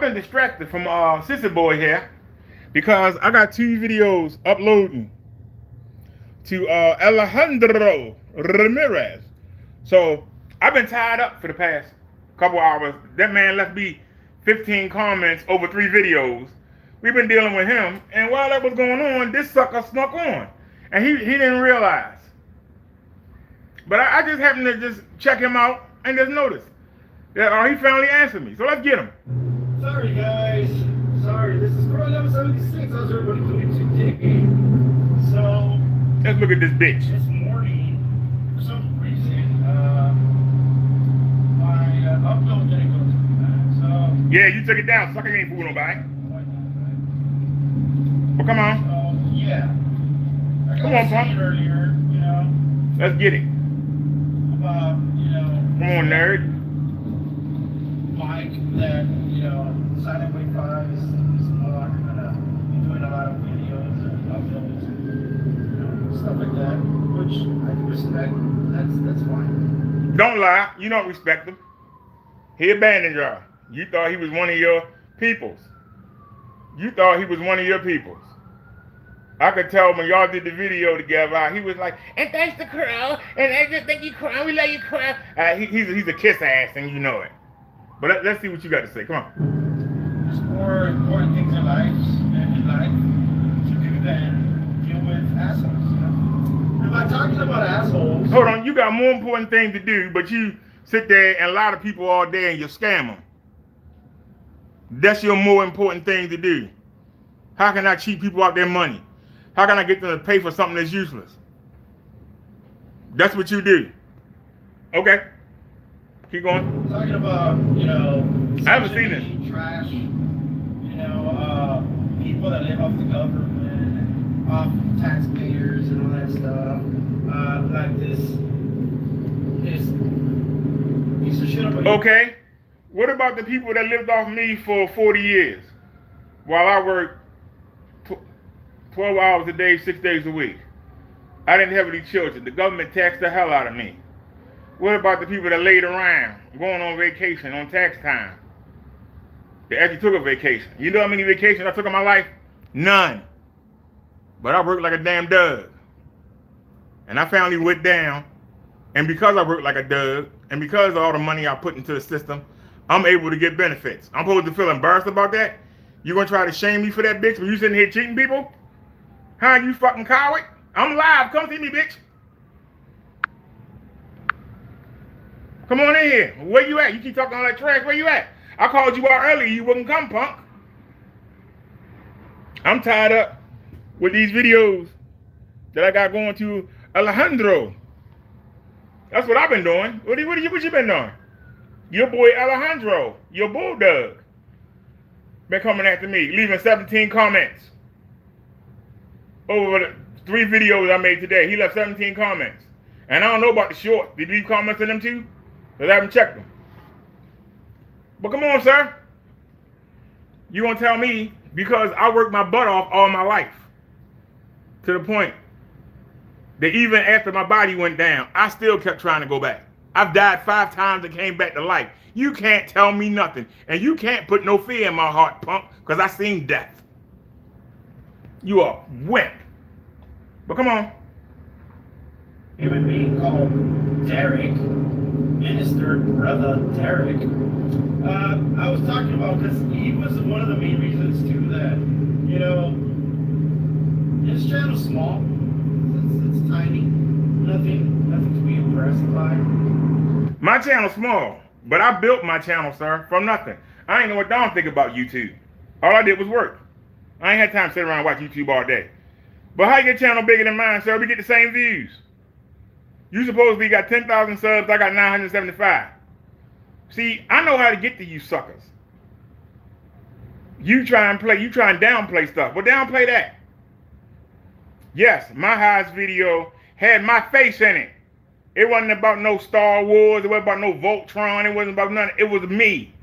been distracted from Sissy Boy here because I got 2 videos uploading to Alejandro Ramirez. So I've been tied up for the past couple hours. That man left me 15 comments over 3 videos. We've been dealing with him, and while that was going on, this sucker snuck on, and he didn't realize. But I just happened to just check him out and just notice that he finally answered me. So let's get him. Sorry guys, sorry. This is Corona number 76. How's everybody doing today? So let's look at this bitch. This morning, for some reason, my upload didn't go through that. So yeah, you took it down. Sucker ain't fooling nobody. Well, come on. So yeah, I come on, punk. Earlier, you know. Let's get it. About, you know. Come on, nerd. Mike, that, you know, Silent Wave 5 is more gonna be doing a lot of videos and uploads and, you know, stuff like that, which I can respect. That's fine. Don't lie. You don't respect him. He abandoned y'all. You thought he was one of your peoples. You thought he was one of your peoples. I could tell when y'all did the video together, he was like, and thanks to Crow, and I just think you Crow, we love you, Crow. He's a kiss ass, and you know it. But let's see what you got to say. Come on. There's more important things in life to do than deal with assholes. You know? If I'm talking about assholes. Hold on, you got more important things to do, but you sit there and lie to people all day and you scam them. That's your more important thing to do. How can I cheat people out their money? How can I get them to pay for something that's useless? That's what you do. Okay. Keep going. Talking about, you know, I haven't seen this. Trash, you know, people that live off the government, off taxpayers and all that stuff. Like this piece of shit over here. Okay. What about the people that lived off me for 40 years while I worked 12 hours a day, 6 days a week? I didn't have any children. The government taxed the hell out of me. What about the people that laid around, going on vacation on tax time? They actually took a vacation. You know how many vacations I took in my life? None. But I worked like a damn dog. And I finally went down. And because I worked like a dog, and because of all the money I put into the system, I'm able to get benefits. I'm supposed to feel embarrassed about that? You gonna try to shame me for that, bitch, when you sitting here cheating people? Huh, you fucking coward? I'm live. Come see me, bitch. Come on in here. Where you at? You keep talking all that trash. Where you at? I called you out earlier. You wouldn't come, punk. I'm tied up with these videos that I got going to Alejandro. That's what I've been doing. What you been doing? Your boy Alejandro, your bulldog, been coming after me, leaving 17 comments over the 3 videos I made today. He left 17 comments. And I don't know about the short. Did you leave comments in them too? Because I haven't checked them. But come on, sir. You gonna tell me because I worked my butt off all my life to the point that even after my body went down, I still kept trying to go back. I've died 5 times and came back to life. You can't tell me nothing. And you can't put no fear in my heart, punk, because I seen death. You are wimp. But come on. Human being called Derek, Minister Brother Derek. I was talking about because he was one of the main reasons too that, you know, his channel's small. It's tiny. Nothing to be impressed by. My channel's small, but I built my channel, sir, from nothing. I ain't know what Don think about YouTube. All I did was work. I ain't had time to sit around and watch YouTube all day. But how your channel bigger than mine, sir? We get the same views. You supposedly got 10,000 subs, I got 975. See, I know how to get to you suckers. You try and downplay stuff. Well, downplay that. Yes, my highest video had my face in it. It wasn't about no Star Wars. It wasn't about no Voltron. It wasn't about nothing. It was me.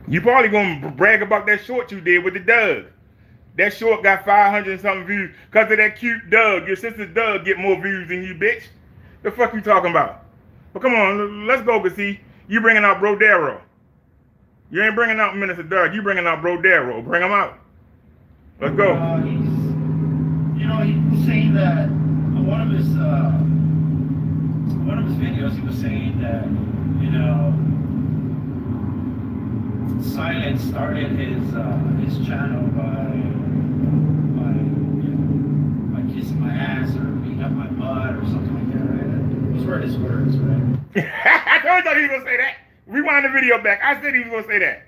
You probably gonna brag about that short you did with the Doug. That short got 500 and something views because of that cute Doug. Your sister Doug get more views than you, bitch. The fuck you talking about? But come on, let's go, cause see, You bringing out Brodero. You ain't bringing out Minister Derrick. You bringing out Brodero. Bring him out. Let's go. He was saying that on one of his videos, he was saying that, Silence started his channel by kissing my ass or beating up my butt or something like that, right? Those were his words, right? I told you he was gonna say that. Rewind the video back. I said he was gonna say that.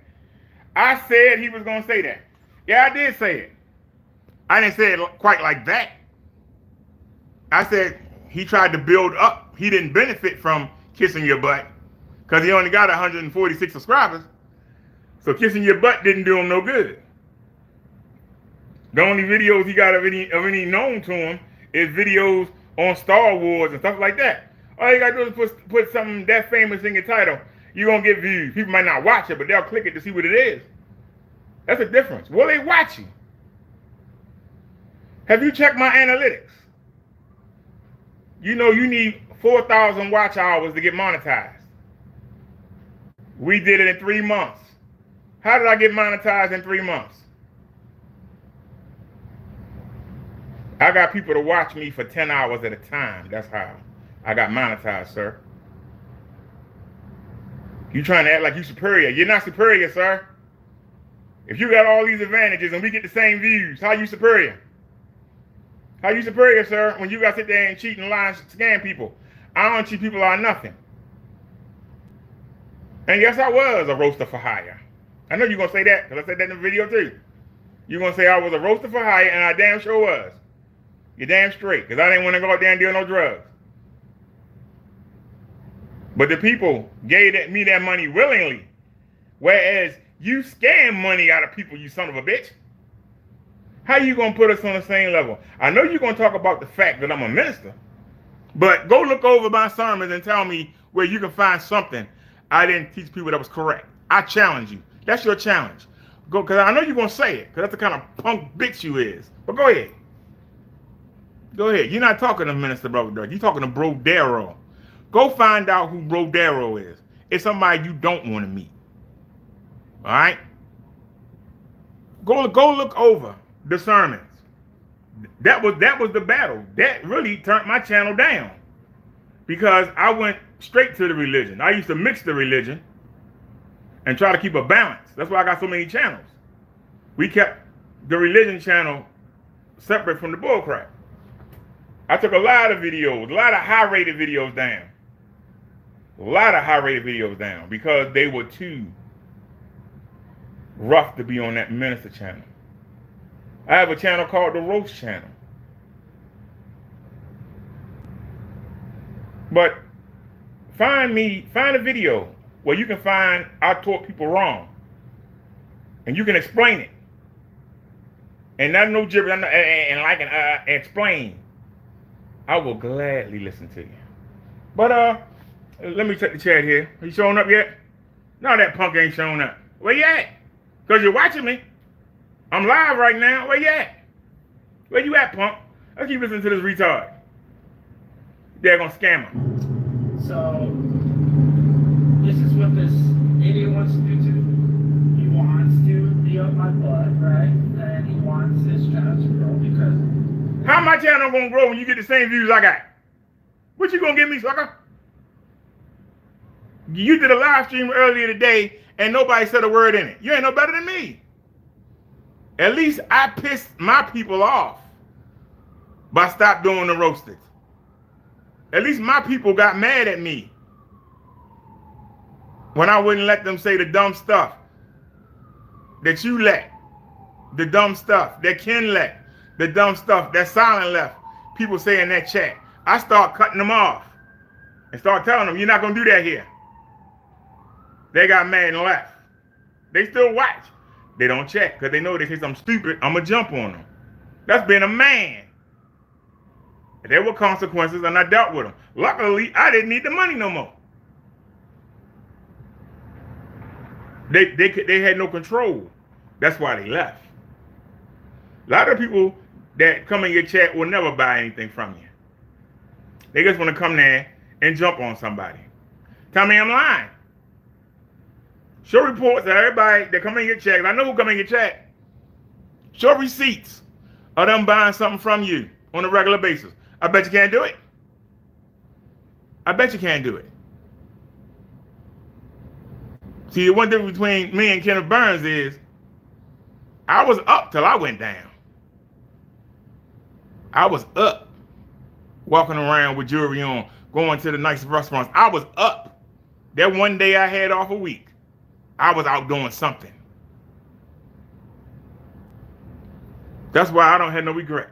I said he was gonna say that. Yeah, I did say it. I didn't say it quite like that. I said he tried to build up. He didn't benefit from kissing your butt because he only got 146 subscribers. So kissing your butt didn't do him no good. The only videos he got of any known to him is videos on Star Wars and stuff like that. All you gotta do is put something that famous in your title. You're gonna get views. People might not watch it, but they'll click it to see what it is. That's the difference. Will they watch you? Have you checked my analytics? You need 4,000 watch hours to get monetized. We did it in 3 months. How did I get monetized in 3 months? I got people to watch me for 10 hours at a time. That's how I got monetized, sir. You trying to act like you superior. You're not superior, sir. If you got all these advantages and we get the same views, how you superior? How you superior, sir, when you got to sit there and cheat and lie and scam people? I don't cheat people out of nothing. And yes, I was a roaster for hire. I know you're going to say that because I said that in the video too. You're going to say I was a roaster for hire, and I damn sure was. You're damn straight, because I didn't want to go out there and deal no drugs. But the people gave me that money willingly, whereas you scam money out of people, you son of a bitch. How you going to put us on the same level? I know you're going to talk about the fact that I'm a minister, but go look over my sermons and tell me where you can find something I didn't teach people that was correct. I challenge you. That's your challenge. Go, because I know you're going to say it, because that's the kind of punk bitch you is. But go ahead. Go ahead. You're not talking to Minister Brother. You're talking to Brodero. Go find out who Brodero is. It's somebody you don't want to meet. All right? Go look over the sermons. That was the battle. That really turned my channel down, because I went straight to the religion. I used to mix the religion and try to keep a balance. That's why I got so many channels. We kept the religion channel separate from the bullcrap. I took a lot of videos, a lot of high-rated videos down. A lot of high-rated videos down because they were too rough to be on that minister channel. I have a channel called the Roast Channel. But find a video where you can find I taught people wrong. And you can explain it. And not no gibberish, and explain. I will gladly listen to you. But let me check the chat here. Are you showing up yet? No, that punk ain't showing up. Where you at? Because you're watching me. I'm live right now. Where you at? Where you at, punk? Let's keep listening to this retard. They're gonna scam him. So, this is what this idiot wants to do too. He wants to be up my butt, right? And he wants his channel to grow because... How my channel gonna grow when you get the same views I got? What you gonna give me, sucker? You did a live stream earlier today and nobody said a word in it. You ain't no better than me. At least I pissed my people off by stop doing the roasting. At least my people got mad at me when I wouldn't let them say the dumb stuff that you let, the dumb stuff that Ken let, the dumb stuff that Silent left. People say in that chat. I start cutting them off and start telling them, you're not going to do that here. They got mad and left. They still watch. They don't check because they know they say something stupid, I'm going to jump on them. That's being a man. There were consequences and I dealt with them. Luckily, I didn't need the money no more. They had no control. That's why they left. A lot of people that come in your chat will never buy anything from you. They just want to come there and jump on somebody. Tell me I'm lying. Show reports of everybody that come in your check. I know who come in your check. Show receipts of them buying something from you on a regular basis. I bet you can't do it. I bet you can't do it. See, the one difference between me and Kenneth Burns is I was up till I went down. I was up, walking around with jewelry on, going to the nicest restaurants. I was up. That one day I had off a week, I was out doing something. That's why I don't have no regrets.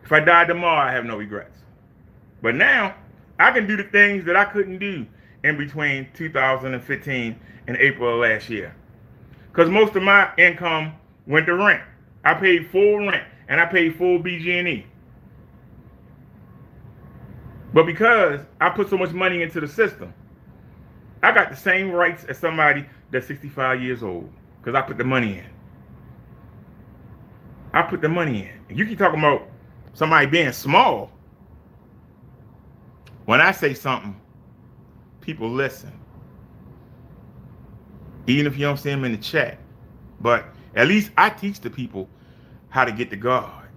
If I died tomorrow, I have no regrets. But now, I can do the things that I couldn't do in between 2015 and April of last year. Because most of my income went to rent. I paid full rent, and I paid full BG&E. But because I put so much money into the system, I got the same rights as somebody that's 65 years old, because I put the money in. I put the money in. You keep talking about somebody being small. When I say something, people listen. Even if you don't see them in the chat. But at least I teach the people how to get to God.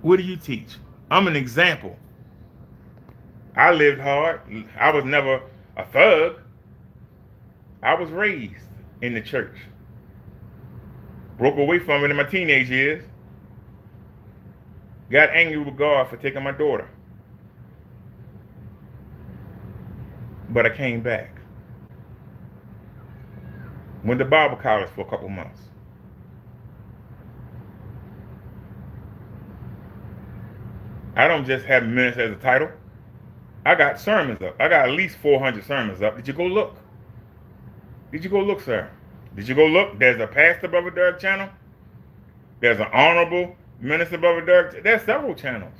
What do you teach? I'm an example. I lived hard. I was never a thug. I was raised in the church. Broke away from it in my teenage years. Got angry with God for taking my daughter. But I came back. Went to Bible college for a couple months. I don't just have minister as a title. I got sermons up. I got at least 400 sermons up. Did you go look? Did you go look, sir? Did you go look? There's a Pastor Brother Derrick channel. There's an Honorable Minister Brother Derrick. There's several channels.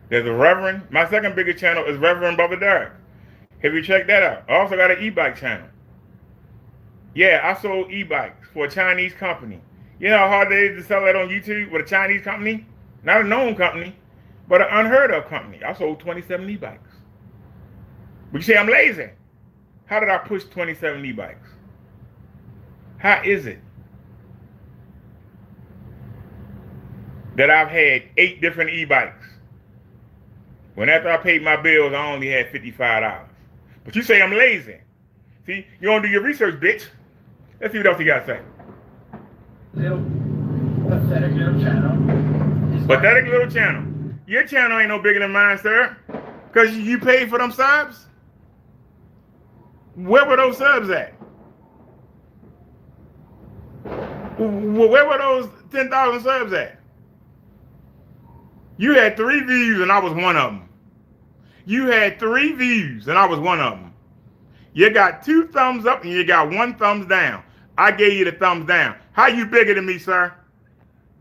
There's a Reverend. My second biggest channel is Reverend Brother Derrick. Have you checked that out? I also got an e-bike channel. Yeah, I sold e-bikes for a Chinese company. You know how hard it is to sell that on YouTube with a Chinese company? Not a known company, but an unheard of company. I sold 27 e-bikes. But you say I'm lazy. How did I push 27 e-bikes? How is it that I've had 8 different e-bikes when after I paid my bills, I only had $55? But you say I'm lazy. See, you don't do your research, bitch. Let's see what else you got to say. Little pathetic little channel. Pathetic little channel. Your channel ain't no bigger than mine, sir. Because you paid for them subs? Where were those subs at? Where were those 10,000 subs at? You had 3 views and I was one of them. You had 3 views and I was one of them. You got 2 thumbs up and you got 1 thumbs down. I gave you the thumbs down. How you bigger than me, sir?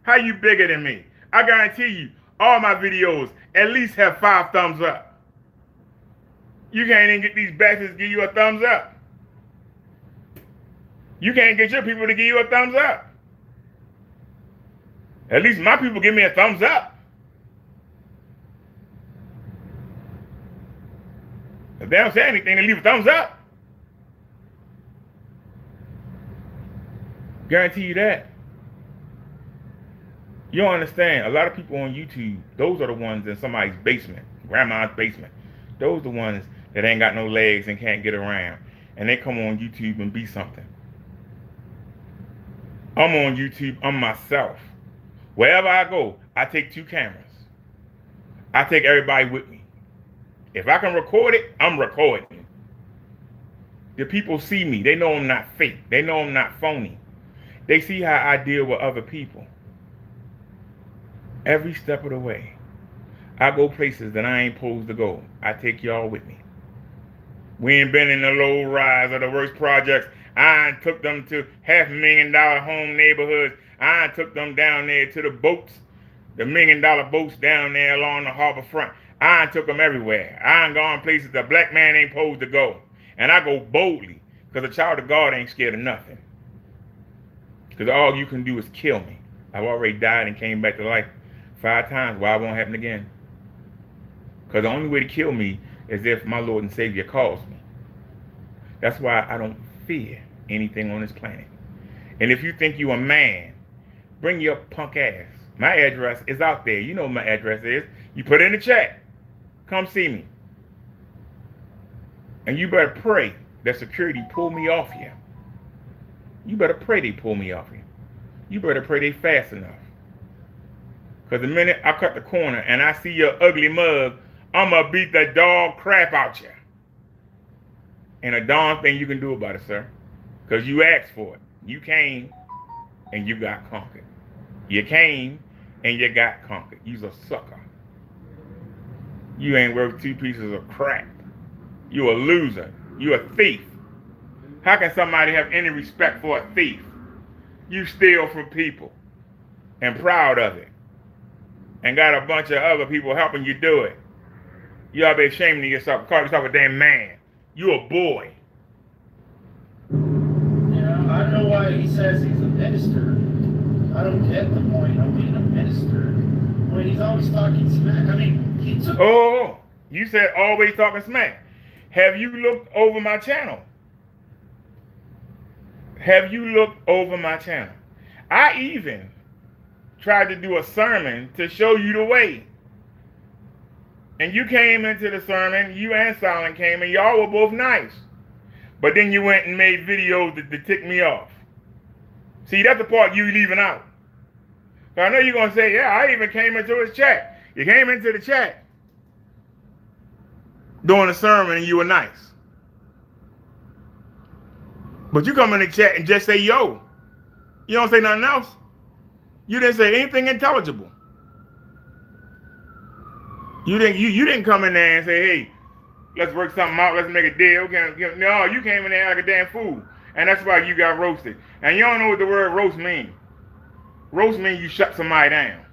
How you bigger than me? I guarantee you, all my videos at least have 5 thumbs up. You can't even get these bastards to give you a thumbs up. You can't get your people to give you a thumbs up. At least my people give me a thumbs up. If they don't say anything, they leave a thumbs up. Guarantee you that. You don't understand. A lot of people on YouTube, those are the ones in somebody's basement, grandma's basement. Those are the ones that ain't got no legs and can't get around. And they come on YouTube and be something. I'm on YouTube, I'm myself. Wherever I go, I take 2 cameras. I take everybody with me. If I can record it, I'm recording. The people see me. They know I'm not fake. They know I'm not phony. They see how I deal with other people. Every step of the way. I go places that I ain't supposed to go. I take y'all with me. We ain't been in the low rise or the worst projects. I took them to $500,000 home neighborhoods. I took them down there to the boats, the $1 million boats down there along the harbor front. I took them everywhere. I ain't gone places the black man ain't supposed to go. And I go boldly, because a child of God ain't scared of nothing. Because all you can do is kill me. I've already died and came back to life 5 times. Why it won't happen again? Because the only way to kill me is if my Lord and Savior calls me. That's why I don't fear anything on this planet. And if you think you a man, bring your punk ass. My address is out there. You know what my address is. You put it in the chat. Come see me. And you better pray that security pull me off here. You better pray they pull me off here. You better pray they fast enough. Because the minute I cut the corner and I see your ugly mug, I'm going to beat the dog crap out you. And a darn thing you can do about it, sir. Because you asked for it. You came and you got conquered. You came and you got conquered. You's a sucker. You ain't worth 2 pieces of crap. You a loser. You a thief. How can somebody have any respect for a thief? You steal from people and proud of it. And got a bunch of other people helping you do it. You ought to be ashamed of yourself. Call yourself a damn man. You a boy. I don't know why he says he's a minister. I don't get the point of being a minister when he's always talking smack. I mean, he took... Oh, you said always talking smack. Have you looked over my channel? Have you looked over my channel? I even tried to do a sermon to show you the way. And you came into the sermon, you and Silent came, and y'all were both nice. But then you went and made videos to tick me off. See, that's the part you leaving out. So I know you're going to say, yeah, I even came into his chat. You came into the chat during the sermon and you were nice. But you come in the chat and just say, yo. You don't say nothing else. You didn't say anything intelligible. You didn't come in there and say, hey, let's work something out, let's make a deal. No, you came in there like a damn fool. And that's why you got roasted. And you don't know what the word roast means. Roast means you shut somebody down.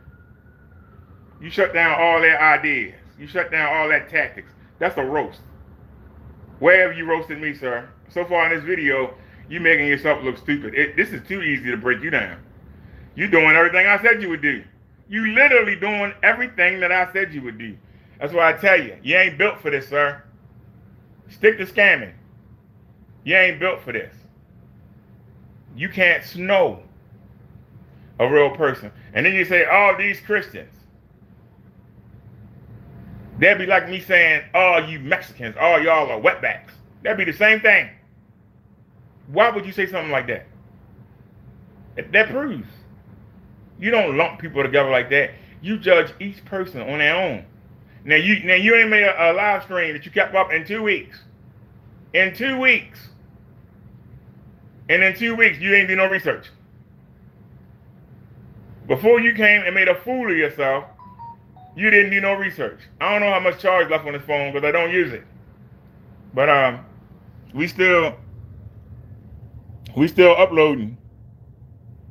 You shut down all their ideas. You shut down all that tactics. That's a roast. Where have you roasted me, sir? So far in this video, you making yourself look stupid. This is too easy to break you down. You doing everything I said you would do. You literally doing everything that I said you would do. That's why I tell you, you ain't built for this, sir. Stick to scamming. You ain't built for this. You can't snow a real person. And then you say, oh, these Christians. That'd be like me saying, oh, you Mexicans, oh, y'all are wetbacks. That'd be the same thing. Why would you say something like that? That proves you don't lump people together like that. You judge each person on their own. Now you ain't made a live stream that you kept up in 2 weeks. In 2 weeks. And in 2 weeks, you ain't do no research. Before you came and made a fool of yourself, you didn't do no research. I don't know how much charge left on this phone because I don't use it. But we still uploading.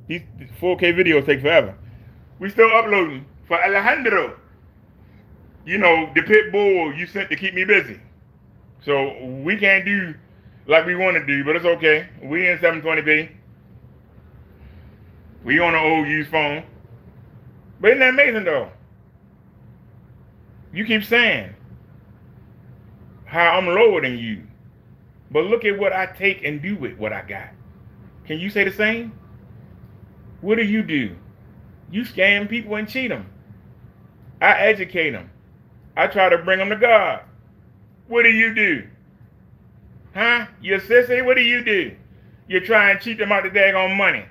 These 4K videos take forever. We still uploading for Alejandro. You know, the pit bull you sent to keep me busy. So we can't do like we want to do, but it's okay. We in 720p. We on an old used phone. But isn't that amazing though? You keep saying how I'm lower than you. But look at what I take and do with what I got. Can you say the same? What do? You scam people and cheat them. I educate them. I try to bring them to God. What do? Huh? You sissy? What do? You try and cheat them out the daggone money.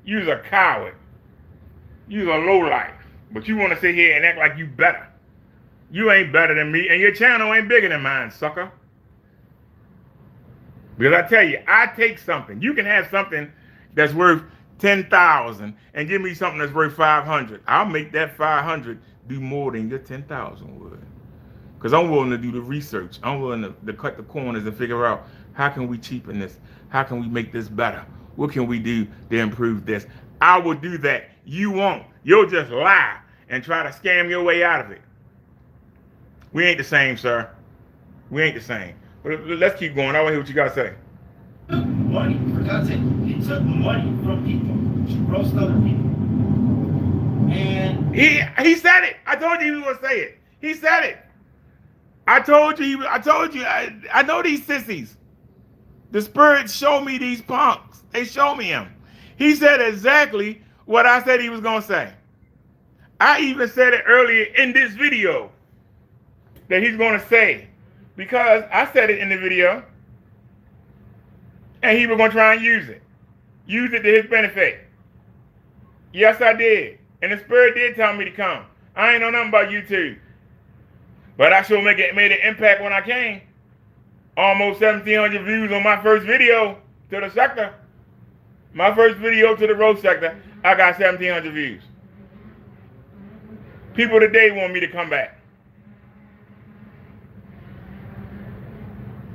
You's a coward. You's a lowlife. But you want to sit here and act like you better. You ain't better than me, and your channel ain't bigger than mine, sucker. Because I tell you, I take something. You can have something that's worth 10,000 and give me something that's worth 500. I'll make that 500 do more than your 10,000 would. Because I'm willing to do the research. I'm willing to cut the corners and figure out how can we cheapen this? How can we make this better? What can we do to improve this? I will do that. You won't. You'll just lie and try to scam your way out of it. We ain't the same, sir. We ain't the same. But let's keep going. I want to hear what you got to say. Money, for God's sake. He took money from people to roast other people. And he said it. I told you he was going to say it. He said it. I told you. I know these sissies. The Spirit showed me these punks. They showed me him. He said exactly what I said he was going to say. I even said it earlier in this video that he's going to say, because I said it in the video and he was going to try and use it to his benefit. Yes, I did. And the Spirit did tell me to come. I ain't know nothing about YouTube. But I sure made an impact when I came. Almost 1,700 views on my first video to the sector. My first video to the road sector, I got 1,700 views. People today want me to come back.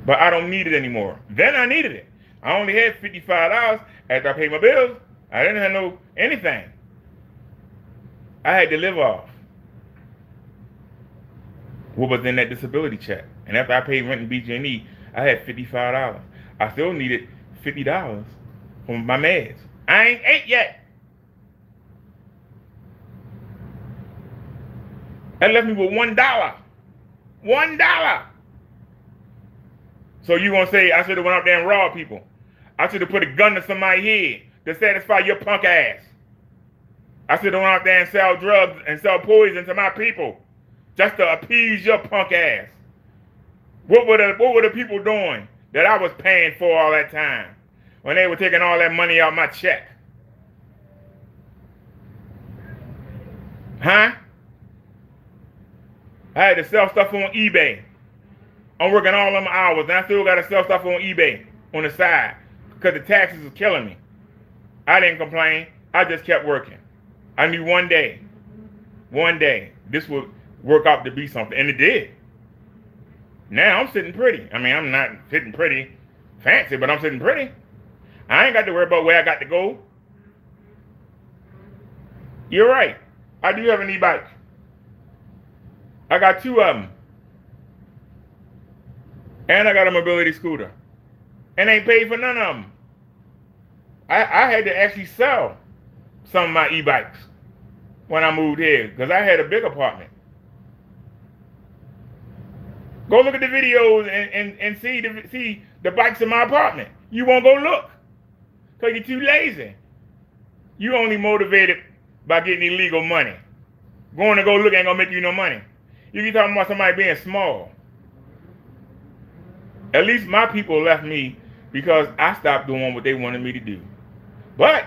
But I don't need it anymore. Then I needed it. I only had $55 after I paid my bills. I didn't have no anything. I had to live off what was in that disability check. And after I paid rent and BG&E, I had $55. I still needed $50 for my meds. I ain't ate yet. That left me with $1. $1. So you gonna say I should have went out there and robbed people? I should have put a gun to somebody's head to satisfy your punk ass. I should have went out there and sell drugs and sell poison to my people just to appease your punk ass. What were the people doing that I was paying for all that time when they were taking all that money out my check? Huh? I had to sell stuff on eBay. I'm working all them hours, and I still got to sell stuff on eBay on the side because the taxes was killing me. I didn't complain. I just kept working. I knew one day, this would work out to be something, and it did. Now I'm sitting pretty. I mean, I'm not sitting pretty fancy, but I'm sitting pretty. I ain't got to worry about where I got to go. You're right. I do have an e-bike. I got 2 of them. And I got a mobility scooter. And ain't paid for none of them. I had to actually sell some of my e-bikes when I moved here because I had a big apartment. Go look at the videos and see the bikes in my apartment. You won't go look because you're too lazy. You only motivated by getting illegal money. Going to go look ain't going to make you no money. You keep talking about somebody being small. At least my people left me because I stopped doing what they wanted me to do. But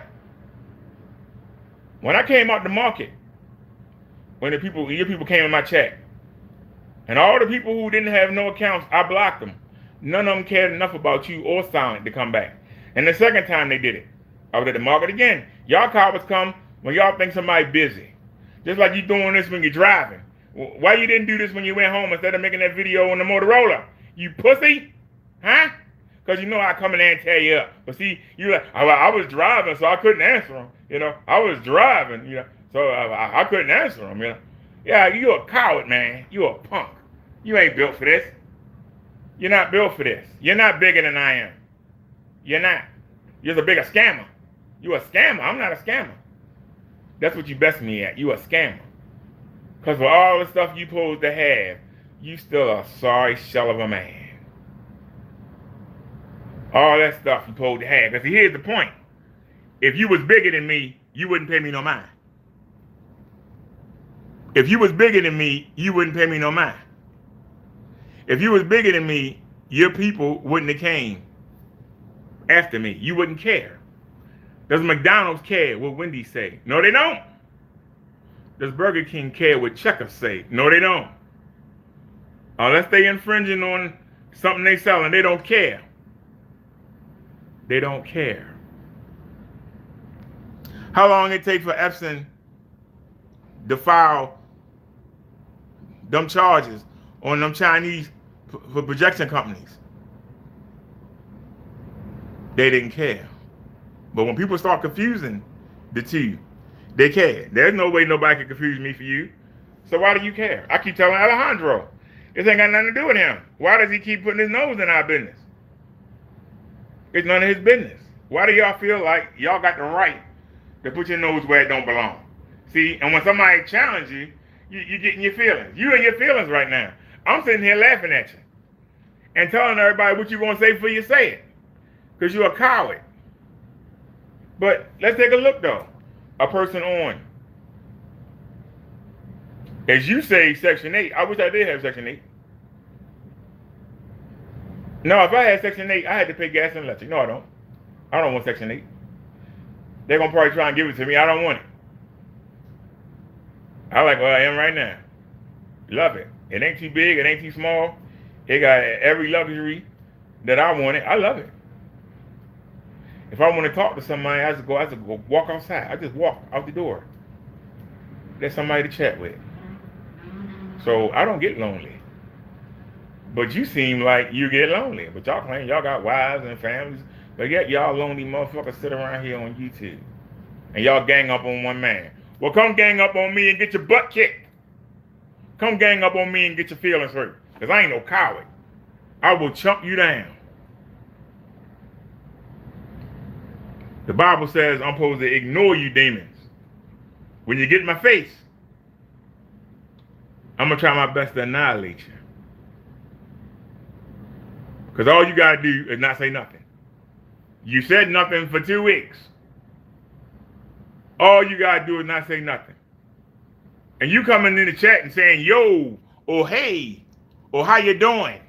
when I came out the market, when your people came in my check, and all the people who didn't have no accounts, I blocked them. None of them cared enough about you or Silent to come back. And the second time they did it, I was at the market again. Y'all cowards come when y'all think somebody busy. Just like you doing this when you're driving. Why you didn't do this when you went home instead of making that video on the Motorola? You pussy? Huh? Because you know I come in there and tear you up. But see, you like, I was driving, so I couldn't answer them. You know, I was driving, you know, so I couldn't answer them, you know. Yeah, you a coward, man. You a punk. You ain't built for this. You're not built for this. You're not bigger than I am. You're not. You're the bigger scammer. You a scammer. I'm not a scammer. That's what you best me at. You a scammer. Because for all the stuff you supposed to have, you still a sorry shell of a man. All that stuff you supposed to have. Because here's the point. If you was bigger than me, you wouldn't pay me no mind. If you was bigger than me, you wouldn't pay me no mind. If you was bigger than me, your people wouldn't have came after me. You wouldn't care. Does McDonald's care what Wendy's say? No, they don't. Does Burger King care what Checkers say? No, they don't. Unless they infringing on something they selling, they don't care. They don't care. How long it take for Epson to file them charges on them Chinese for projection companies? They didn't care. But when people start confusing the two, they care. There's no way nobody can confuse me for you. So why do you care? I keep telling Alejandro, this ain't got nothing to do with him. Why does he keep putting his nose in our business? It's none of his business. Why do y'all feel like y'all got the right to put your nose where it don't belong? See, and when somebody challenges you, you get in your feelings. You in your feelings right now. I'm sitting here laughing at you and telling everybody what you want to say before you say it. because you're a coward. But let's take a look though. A person on, as you say, Section 8. I wish I did have Section 8. No, if I had Section 8, I had to pay gas and electric. No, I don't. I don't want Section 8. They're going to probably try and give it to me. I don't want it. I like where I am right now. Love it. It ain't too big. It ain't too small. It got every luxury that I wanted. I love it. If I want to talk to somebody, I just go walk outside. I just walk out the door. There's somebody to chat with. So I don't get lonely. But you seem like you get lonely. But y'all claim y'all got wives and families. But yet y'all lonely motherfuckers sit around here on YouTube. And y'all gang up on one man. Well, come gang up on me and get your butt kicked. Come gang up on me and get your feelings hurt. Because I ain't no coward. I will chump you down. The Bible says I'm supposed to ignore you demons. When you get in my face, I'm going to try my best to annihilate you. Because all you got to do is not say nothing. You said nothing for 2 weeks. All you got to do is not say nothing. And you coming in the chat and saying, yo, or hey, or how you doing?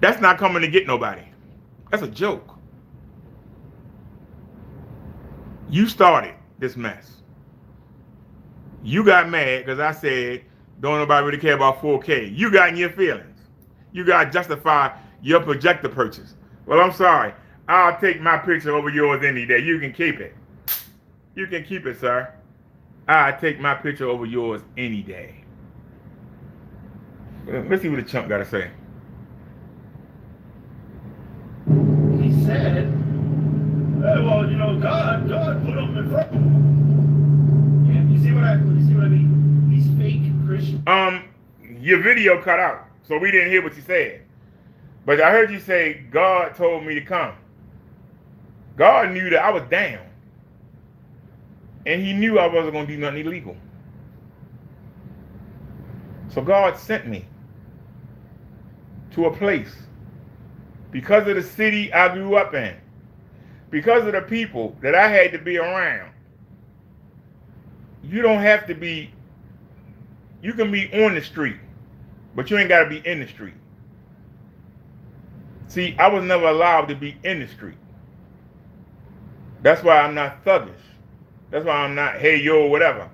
That's not coming to get nobody. That's a joke. You started this mess. You got mad because I said, don't nobody really care about 4K. You got in your feelings. You got to justify your projector purchase. Well, I'm sorry. I'll take my picture over yours any day. You can keep it. You can keep it, sir. I'll take my picture over yours any day. Let's see what the chump got to say. He said, well, you know, God put him in front. Yeah, you see what I mean? He's fake Christian. Your video cut out, so we didn't hear what you said. But I heard you say, God told me to come. God knew that I was down. And he knew I wasn't going to do nothing illegal. So God sent me to a place because of the city I grew up in, because of the people that I had to be around. You don't have to be, you can be on the street, but you ain't got to be in the street. See, I was never allowed to be in the street. That's why I'm not thuggish. That's why I'm not, hey, yo, whatever.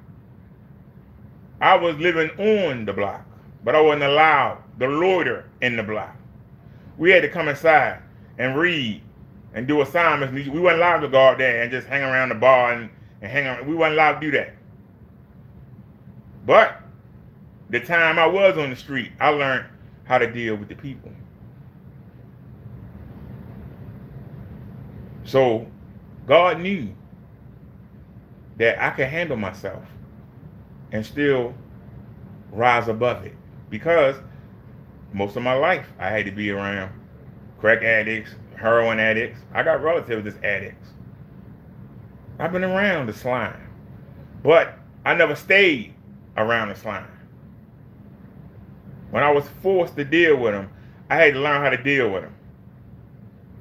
I was living on the block, but I wasn't allowed to loiter in the block. We had to come inside and read and do assignments. We weren't allowed to go out there and just hang around the bar and hang out. We weren't allowed to do that. But the time I was on the street, I learned how to deal with the people. So God knew that I could handle myself and still rise above it, because most of my life I had to be around crack addicts, heroin addicts. I got relatives that's addicts. I've been around the slime, but I never stayed around the slime. When I was forced to deal with them, I had to learn how to deal with them.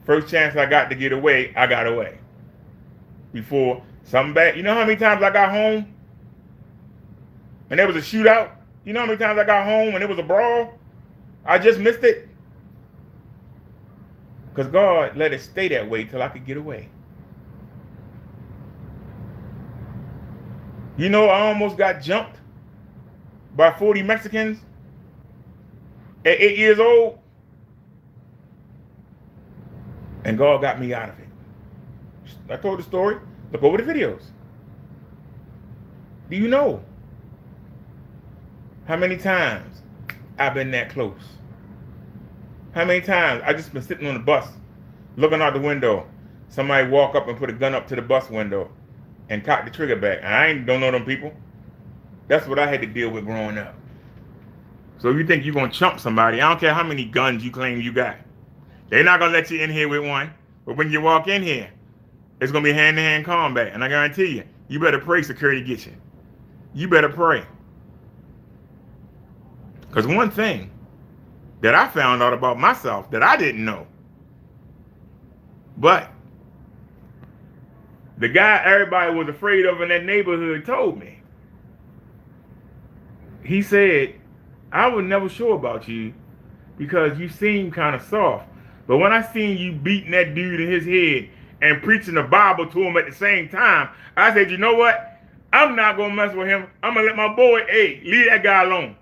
First chance I got to get away, I got away. Before something bad. You know how many times I got home and there was a shootout? You know how many times I got home and it was a brawl? I just missed it. Because God let it stay that way till I could get away. You know, I almost got jumped by 40 Mexicans at 8 years old. And God got me out of it. I told the story. Look over the videos. Do you know how many times I've been that close? How many times I just been sitting on the bus, looking out the window. Somebody walk up and put a gun up to the bus window and cock the trigger back. I don't know them people. That's what I had to deal with growing up. So if you think you're going to chump somebody, I don't care how many guns you claim you got. They're not going to let you in here with one. But when you walk in here, it's going to be hand-to-hand combat. And I guarantee you, you better pray security gets you. You better pray. Because one thing that I found out about myself that I didn't know But the guy everybody was afraid of in that neighborhood told me. He said, I was never sure about you because you seem kind of soft. But when I seen you beating that dude in his head and preaching the Bible to him at the same time, I said, you know what? I'm not going to mess with him. I'm going to let my boy, hey, leave that guy alone.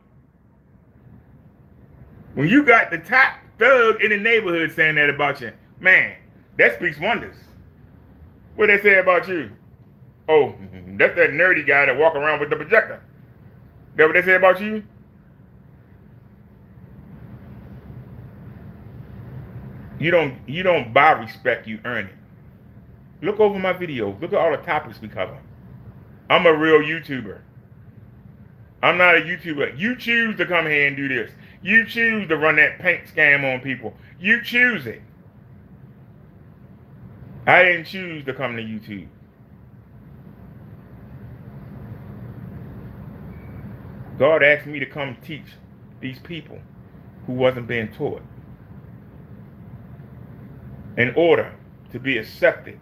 When you got the top thug in the neighborhood saying that about you, man, that speaks wonders. What they say about you? Oh, that's that nerdy guy that walk around with the projector. That what they say about you? You don't buy respect, you earn it. Look over my videos. Look at all the topics we cover. I'm a real YouTuber. I'm not a YouTuber. You choose to come here and do this. You choose to run that paint scam on people. You choose it. I didn't choose to come to YouTube. God asked me to come teach these people who wasn't being taught. In order to be accepted,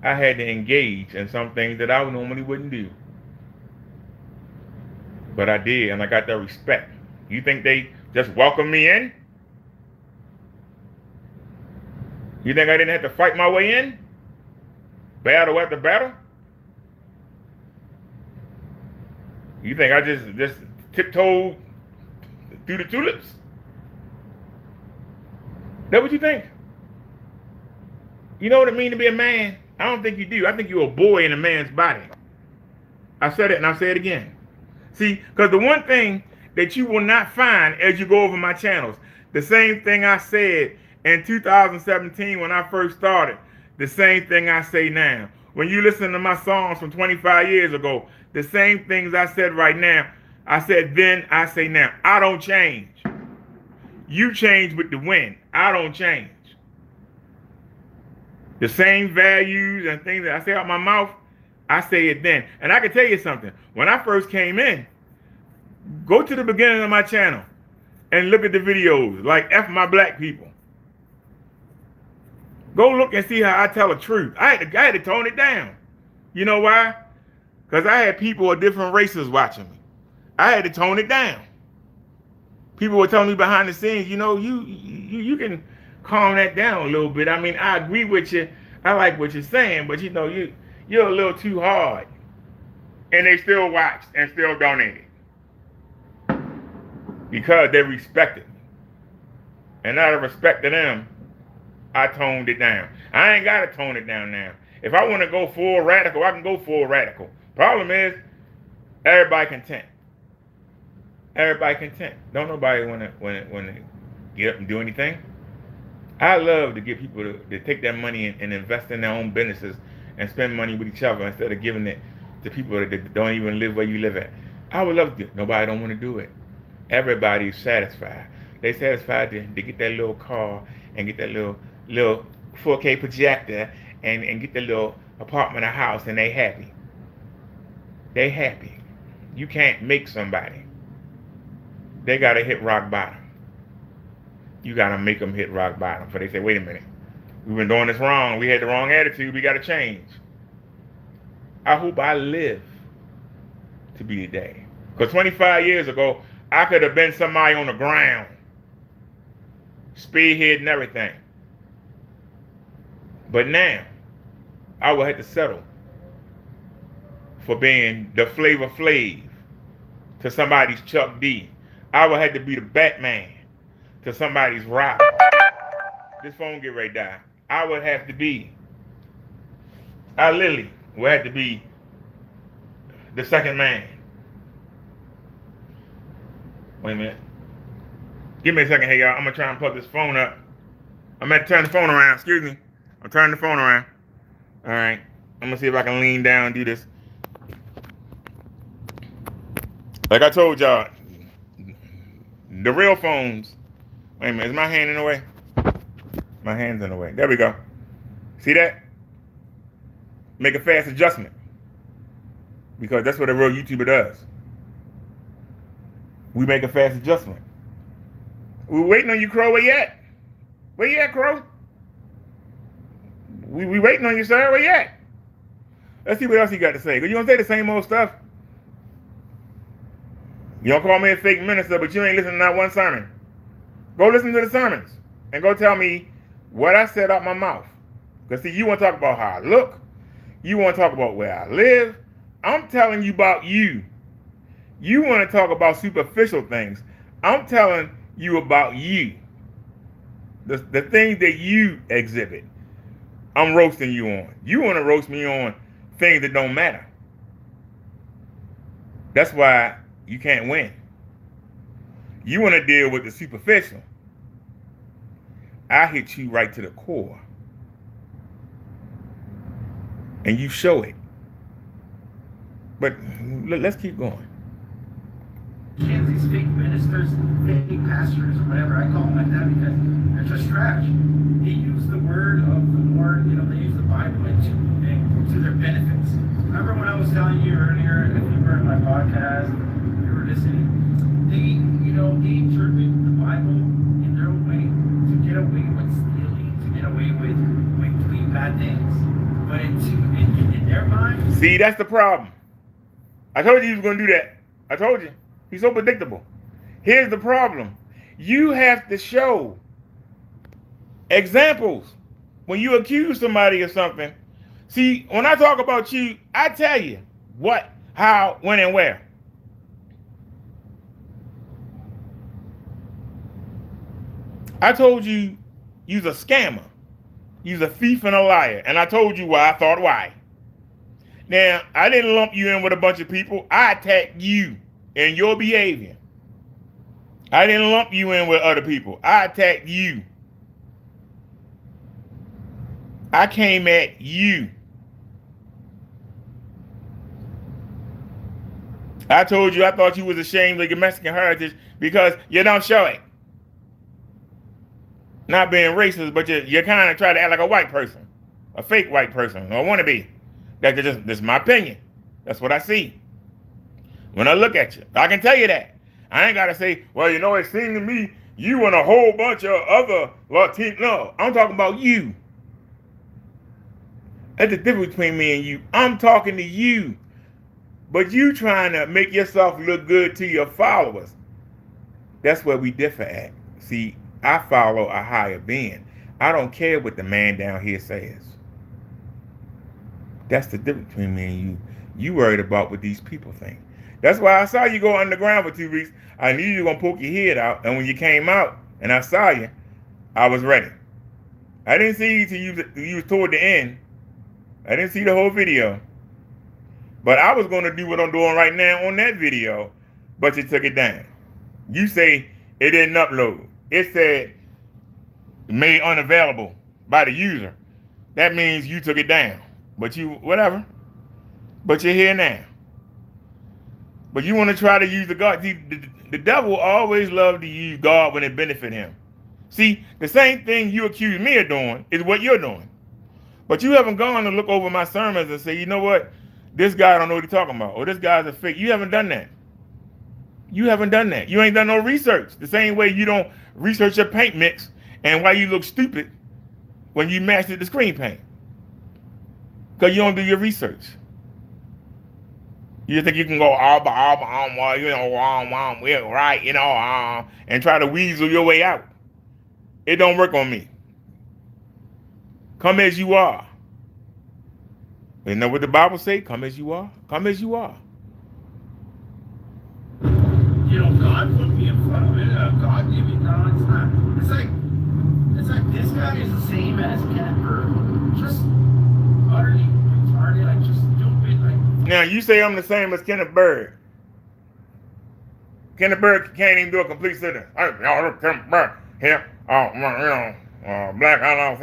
I had to engage in some things that I normally wouldn't do. But I did, and I got that respect. You think they just welcomed me in? You think I didn't have to fight my way in? Battle after battle? You think I just tiptoed through the tulips? That what you think? You know what it means to be a man? I don't think you do. I think you're a boy in a man's body. I said it and I'll say it again. See, because the one thing that you will not find as you go over my channels, the same thing I said in 2017 when I first started, the same thing I say now. When you listen to my songs from 25 years ago, the same things I said right now, I said then, I say now. I don't change. You change with the wind. I don't change. The same values and things that I say out my mouth, I say it then. And I can tell you something. When I first came in, go to the beginning of my channel and look at the videos like F my black people. Go look and see how I tell the truth. I had to tone it down. You know why? Because I had people of different races watching me. I had to tone it down. People were telling me behind the scenes, you know, you can calm that down a little bit. I mean, I agree with you. I like what you're saying, but you know, you're a little too hard. And they still watched and still donated. Because they respected me. And out of respect to them, I toned it down. I ain't got to tone it down now. If I want to go full radical, I can go full radical. Problem is, everybody content. Everybody content. Don't nobody want to get up and do anything. I love to get people to take that money and invest in their own businesses and spend money with each other instead of giving it to people that don't even live where you live at. I would love to do it. Nobody don't want to do it. Everybody's satisfied. They satisfied to get that little car and get that little 4K projector and get that little apartment or house, and they happy. They happy. You can't make somebody. They got to hit rock bottom. You got to make them hit rock bottom. So they say, wait a minute. We've been doing this wrong. We had the wrong attitude. We got to change. I hope I live to be the day. Because 25 years ago, I could have been somebody on the ground, spearheading everything. But now, I will have to settle for being the Flavor Flav to somebody's Chuck D. I will have to be the Batman to somebody's Rock. This phone get ready to die. I would have to be, I literally would have to be the second man. Wait a minute. Give me a second, hey y'all. I'm gonna try and plug this phone up. I'm gonna turn the phone around. Excuse me. I'm turning the phone around. All right. I'm gonna see if I can lean down and do this. Like I told y'all, the real phones. Wait a minute. Is my hand in the way? My hand's in the way. There we go. See that? Make a fast adjustment. Because that's what a real YouTuber does. We make a fast adjustment. We're waiting on you, Crow. Where you at? Where you at, Crow? We waiting on you, sir. Where you at? Let's see what else he got to say. Because you going to say the same old stuff. You don't call me a fake minister, but you ain't listening to that one sermon. Go listen to the sermons. And go tell me what I said out my mouth. Because see, you want to talk about how I look. You want to talk about where I live. I'm telling you about you. You want to talk about superficial things. I'm telling you about you. The things that you exhibit. I'm roasting you on. You want to roast me on things that don't matter. That's why you can't win. You want to deal with the superficial. I hit you right to the core. And you show it. But let's keep going. These fake ministers, fake pastors, or whatever, I call them like that because they're just trash. They use the word of the Lord, they use the Bible to their benefits. Remember when I was telling you earlier, if you were in my podcast, you were listening, they interpret the Bible in their own way to get away with stealing, to get away with doing bad things. But in their mind... See, that's the problem. I told you he was going to do that. I told you. He's so predictable. Here's the problem. You have to show examples when you accuse somebody of something. See, when I talk about you, I tell you what, how, when, and where. I told you you's a scammer. You's a thief and a liar. And I told you why I thought why. Now, I didn't lump you in with a bunch of people. I attacked you and your behavior. I didn't lump you in with other people. I attacked you. I came at you. I told you I thought you was ashamed of your Mexican heritage because you don't show it. Not being racist, but you kind of try to act like a white person. A fake white person, or want to be. That's my opinion. That's what I see. When I look at you, I can tell you that. I ain't got to say, well, it seemed to me you and a whole bunch of other Latino. No, I'm talking about you. That's the difference between me and you. I'm talking to you. But you trying to make yourself look good to your followers. That's where we differ at. See, I follow a higher being. I don't care what the man down here says. That's the difference between me and you. You worried about what these people think. That's why I saw you go underground for 2 weeks. I knew you were going to poke your head out. And when you came out and I saw you, I was ready. I didn't see you till you was toward the end. I didn't see the whole video. But I was going to do what I'm doing right now on that video. But you took it down. You say it didn't upload. It said made unavailable by the user. That means you took it down. But whatever. But you're here now. But you want to try to use the God. The devil always loved to use God when it benefit him. See, the same thing you accuse me of doing is what you're doing. But you haven't gone to look over my sermons and say, you know what? This guy don't know what he's talking about. Or this guy's a fake. You haven't done that. You haven't done that. You ain't done no research. The same way you don't research your paint mix and why you look stupid when you mastered the screen paint. Because you don't do your research. You think you can go right, and try to weasel your way out. It don't work on me. Come as you are. You know what the Bible say? Come as you are. Come as you are. God put me in front of it. God gave me. No, it's not. It's like this guy is the same as Kenneth Burke. Just utterly retarded. Like just stupid. Now you say I'm the same as Kenneth Burke. Kenneth Burke can't even do a complete sentence. Kenneth Burke here. Black I don't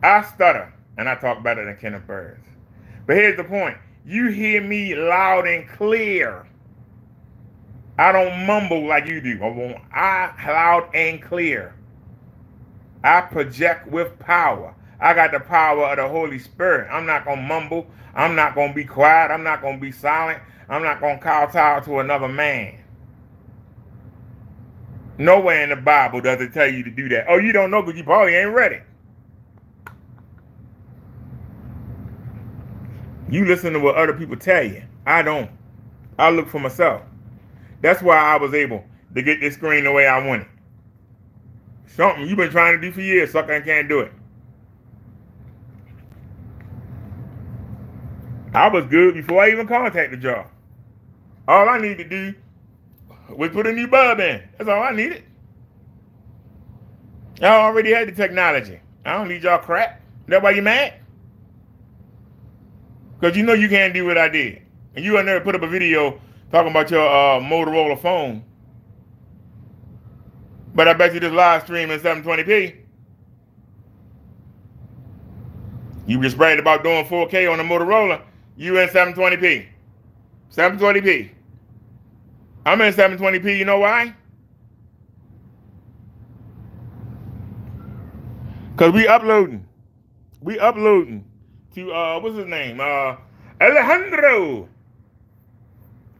I stutter and I talk better than Kenneth Burke. But here's the point. You hear me loud and clear. I don't mumble like you do. I loud and clear. I project with power. I got the power of the Holy Spirit. I'm not going to mumble. I'm not going to be quiet. I'm not going to be silent. I'm not going to kowtow to another man. Nowhere in the Bible does it tell you to do that. Oh, you don't know because you probably ain't read it. You listen to what other people tell you. I don't. I look for myself. That's why I was able to get this screen the way I want it. Something you've been trying to do for years, sucker, and can't do it. I was good before I even contacted y'all. All I need to do was put a new bulb in. That's all I needed. Y'all already had the technology. I don't need y'all crap. That's why you mad? Because you know you can't do what I did. And you never put up a video talking about your Motorola phone. But I bet you this live stream in 720p. You just bragged about doing 4K on the Motorola. You in 720p. 720p. I'm in 720p. You know why? Because we uploading. We uploading to, what's his name? Alejandro.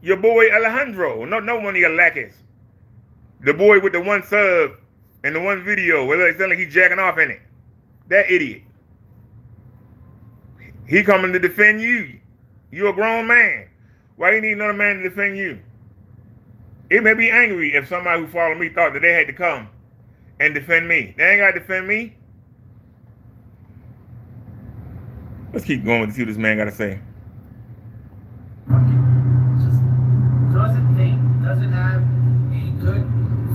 Your boy Alejandro. No one of your lackeys. The boy with the one sub and the one video where it sounds like he's jacking off in it. That idiot. He coming to defend you. You a grown man. Why you need another man to defend you? It made me angry if somebody who followed me thought that they had to come and defend me. They ain't got to defend me. Let's keep going to see what this man got to say. Just doesn't have a good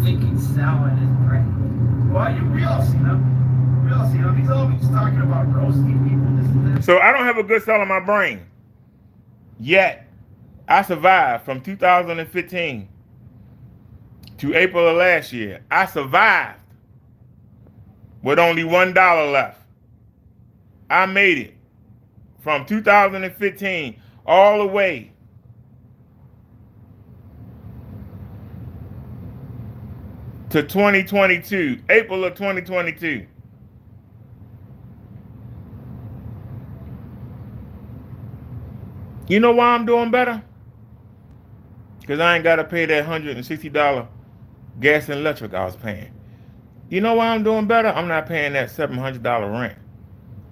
thinking cell in his brain. Well, we all seen him. We all seen him. He's always talking about roasting people. This and that. So I don't have a good cell in my brain. Yet, I survived from 2015 to April of last year. I survived with only $1 left. I made it from 2015 all the way to 2022, April of 2022. You know why I'm doing better? Because I ain't got to pay that $160 gas and electric I was paying. You know why I'm doing better? I'm not paying that $700 rent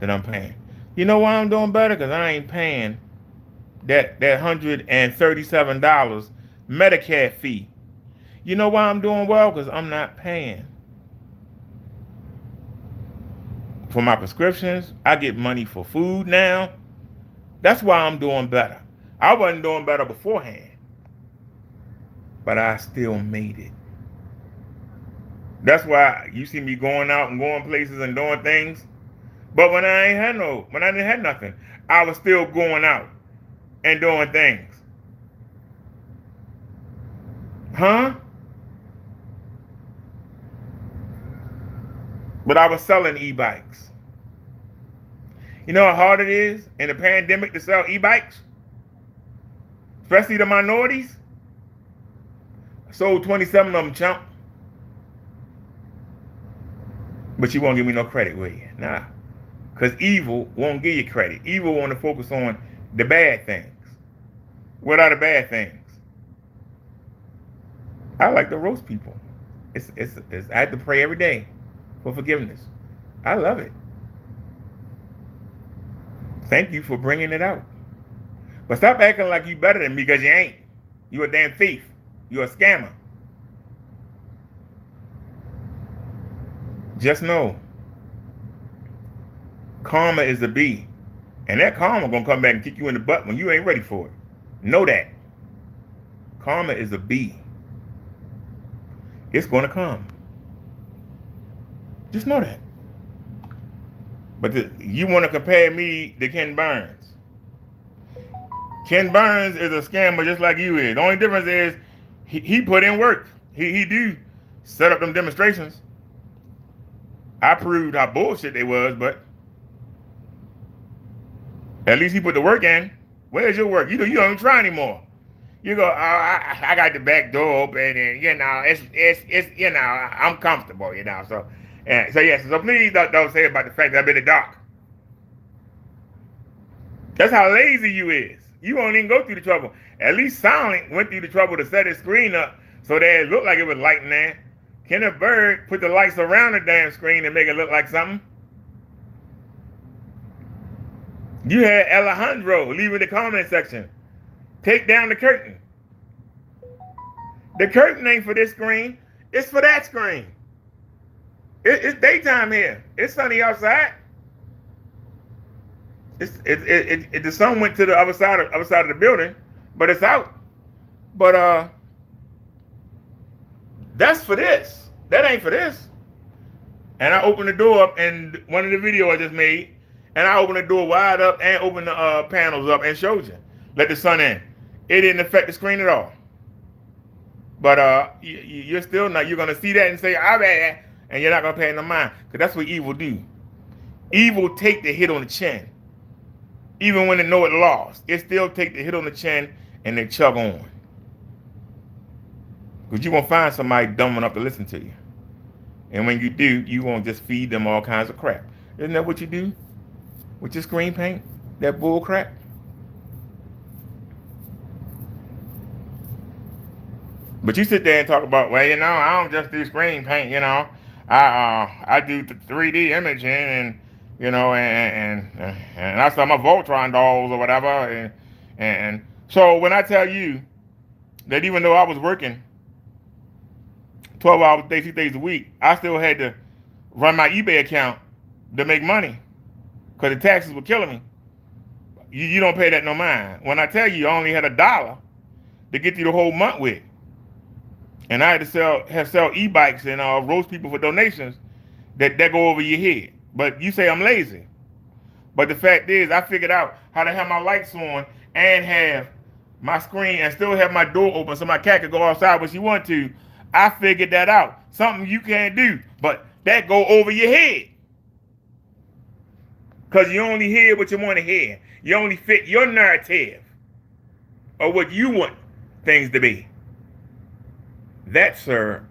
that I'm paying. You know why I'm doing better? Because I ain't paying that $137 Medicare fee. You know why I'm doing well? Because I'm not paying for my prescriptions. I get money for food now. That's why I'm doing better. I wasn't doing better beforehand, but I still made it. That's why you see me going out and going places and doing things. But when I didn't have nothing, I was still going out and doing things. Huh? But I was selling e-bikes. You know how hard it is in the pandemic to sell e-bikes? Especially the minorities. I sold 27 of them, chump. But you won't give me no credit, will you? Nah. Because evil won't give you credit. Evil want to focus on the bad things. What are the bad things? I like to roast people. I have to pray every day for forgiveness. I love it. Thank you for bringing it out. But stop acting like you better than me because you ain't. You a damn thief. You a scammer. Just know, karma is a bee. And that karma gonna come back and kick you in the butt when you ain't ready for it. Know that. Karma is a bee. It's gonna come. Just know that. But you want to compare me to Ken Burns. Ken Burns is a scammer just like you is. The only difference is he put in work. He do set up them demonstrations. I proved how bullshit they was, but at least he put the work in. Where's your work? You don't even try anymore. You go, I got the back door open, and it's I'm comfortable, So so please don't say about the fact that I've been in the dark. That's how lazy you is. You won't even go through the trouble. At least Silent went through the trouble to set his screen up so that it looked like it was light in there. Can a bird put the lights around the damn screen and make it look like something? You had Alejandro leave in the comment section. Take down the curtain. The curtain ain't for this screen. It's for that screen. It's daytime here. It's sunny outside. The sun went to the other side of the building, but it's out. But that's for this. That ain't for this. And I opened the door up, and one of the videos I just made, and I opened the door wide up and opened the panels up and showed you. Let the sun in. It didn't affect the screen at all. But you're still not. You're gonna see that and say, "I bad," and you're not gonna pay no mind, because that's what evil do. Evil take the hit on the chin. Even when they know it lost, it still take the hit on the chin and they chug on. Because you're going to find somebody dumb enough to listen to you. And when you do, you're going to just feed them all kinds of crap. Isn't that what you do with your screen paint? That bull crap? But you sit there and talk about, well, I don't just do screen paint, I do the 3D imaging and and I saw my Voltron dolls or whatever, and so when I tell you that even though I was working 12 hours a day, 6 days a week, I still had to run my eBay account to make money because the taxes were killing me. You don't pay that no mind. When I tell you I only had $1 to get through the whole month with, and I had to sell e-bikes and roast people for donations that go over your head. But you say I'm lazy. But the fact is, I figured out how to have my lights on and have my screen and still have my door open so my cat could go outside when she want to. I figured that out. Something you can't do, but that go over your head. Because you only hear what you want to hear. You only fit your narrative or what you want things to be. That, sir,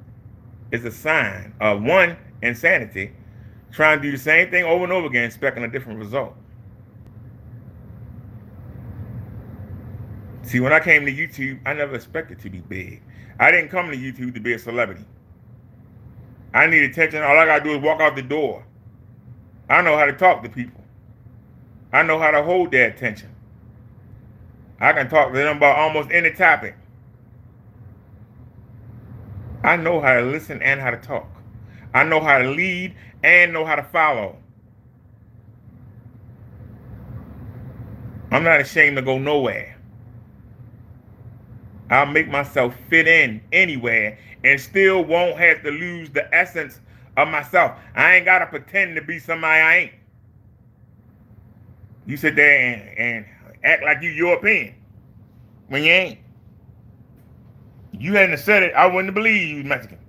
is a sign of, one, insanity, trying to do the same thing over and over again, expecting a different result. See, when I came to YouTube, I never expected to be big. I didn't come to YouTube to be a celebrity. I need attention. All I got to do is walk out the door. I know how to talk to people. I know how to hold their attention. I can talk to them about almost any topic. I know how to listen and how to talk. I know how to lead and know how to follow. I'm not ashamed to go nowhere. I'll make myself fit in anywhere and still won't have to lose the essence of myself. I ain't got to pretend to be somebody I ain't. You sit there and act like you European when you ain't. You hadn't said it, I wouldn't believe you was Mexican.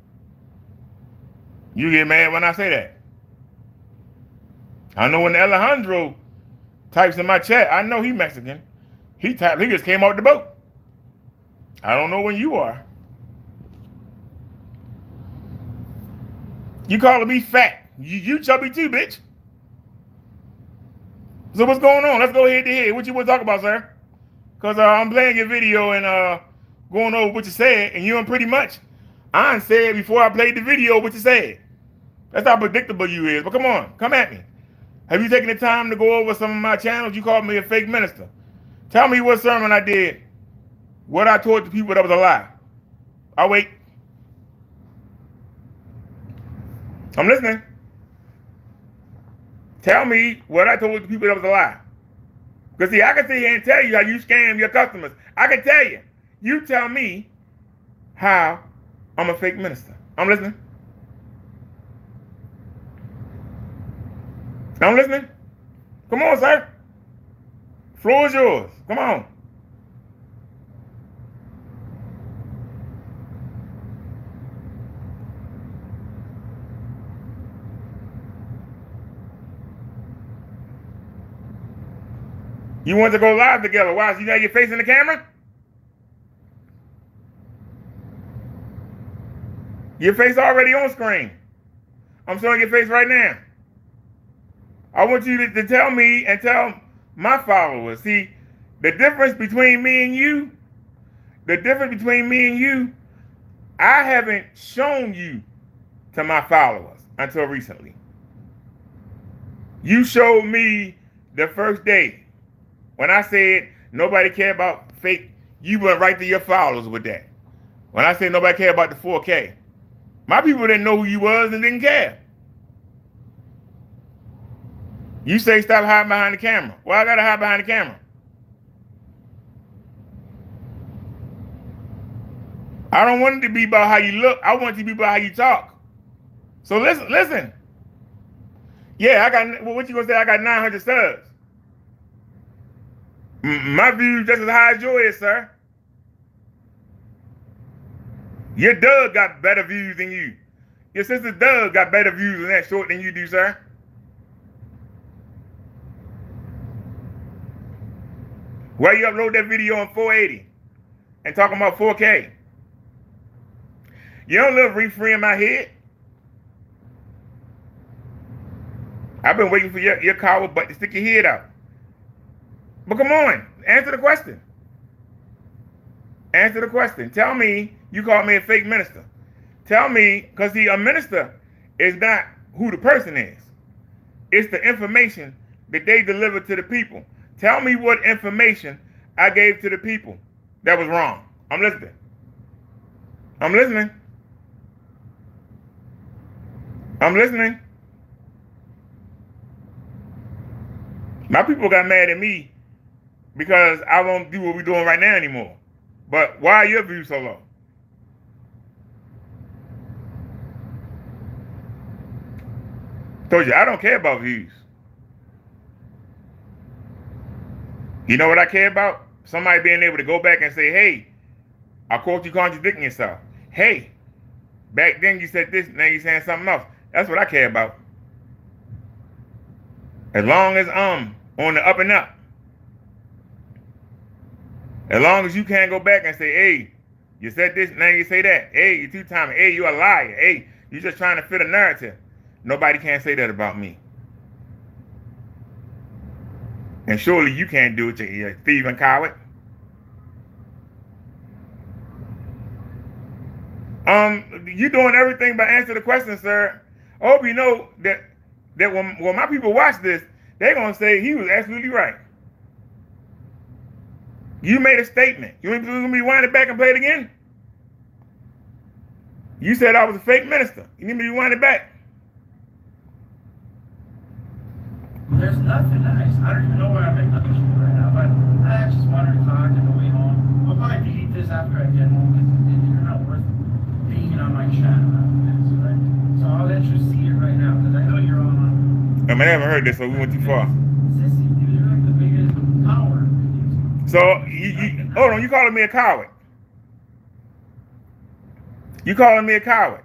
You get mad when I say that. I know when Alejandro types in my chat, I know he Mexican. He just came out the boat. I don't know when you are. You calling me fat. You chubby too, bitch. So what's going on? Let's go head to head. What you want to talk about, sir? Because I'm playing your video and going over what you said, and you pretty much, I said before I played the video what you said. That's how predictable you is. But come on, come at me. Have you taken the time to go over some of my channels? You called me a fake minister. Tell me what sermon I did, what I told the people that was a lie. I'll wait. I'm listening. Tell me what I told the people that was a lie. Because see, I can sit here and tell you how you scam your customers. I can tell you. You tell me how I'm a fake minister. I'm listening. I'm listening. Come on, sir. Floor is yours. Come on. You want to go live together? Why? So you got your face in the camera? Your face already on screen. I'm showing your face right now. I want you to tell me and tell my followers. See, the difference between me and you, I haven't shown you to my followers until recently. You showed me the first day when I said nobody care about fake. You went right to your followers with that. When I said nobody care about the 4K, my people didn't know who you was and didn't care. You say stop hiding behind the camera. Well, I gotta hide behind the camera. I don't want it to be about how you look. I want it to be about how you talk. So listen. Yeah, I got, what you gonna say? I got 900 subs. My views just as high as yours, sir. Your Doug got better views than you. Your sister Doug got better views on that short than you do, sir. Why you upload that video on 480 and talking about 4K? You don't live rent-free in my head. I've been waiting for your coward butt to stick your head out. But come on, answer the question. Answer the question. Tell me you called me a fake minister. Tell me, because see, a minister is not who the person is. It's the information that they deliver to the people. Tell me what information I gave to the people that was wrong. I'm listening. I'm listening. I'm listening. My people got mad at me because I won't do what we're doing right now anymore. But why are your views so low? Told you, I don't care about views. You know what I care about? Somebody being able to go back and say, hey, I caught you contradicting yourself. Hey, back then you said this, now you're saying something else. That's what I care about. As long as I'm on the up and up. As long as you can't go back and say, hey, you said this, now you say that. Hey, you two-timing. Hey, you're a liar. Hey, you're just trying to fit a narrative. Nobody can say that about me. And surely you can't do it, you thief and coward. You doing everything but answer the question, sir. I hope you know that when my people watch this, they're gonna say he was absolutely right. You made a statement. You want me to wind it back and play it again? You said I was a fake minister. You need me to wind it back? There's nothing nice. I don't even know where I'm at right now, but I just wanted to talk on the way home. I'll probably delete this after I get home because you're not worth being on my channel after this, right? So I'll let you see it right now because I know you're on. I mean, I haven't heard this, so we went too far. Sissy, dude, you're like the biggest coward. So, hold on, you calling me a coward? You calling me a coward?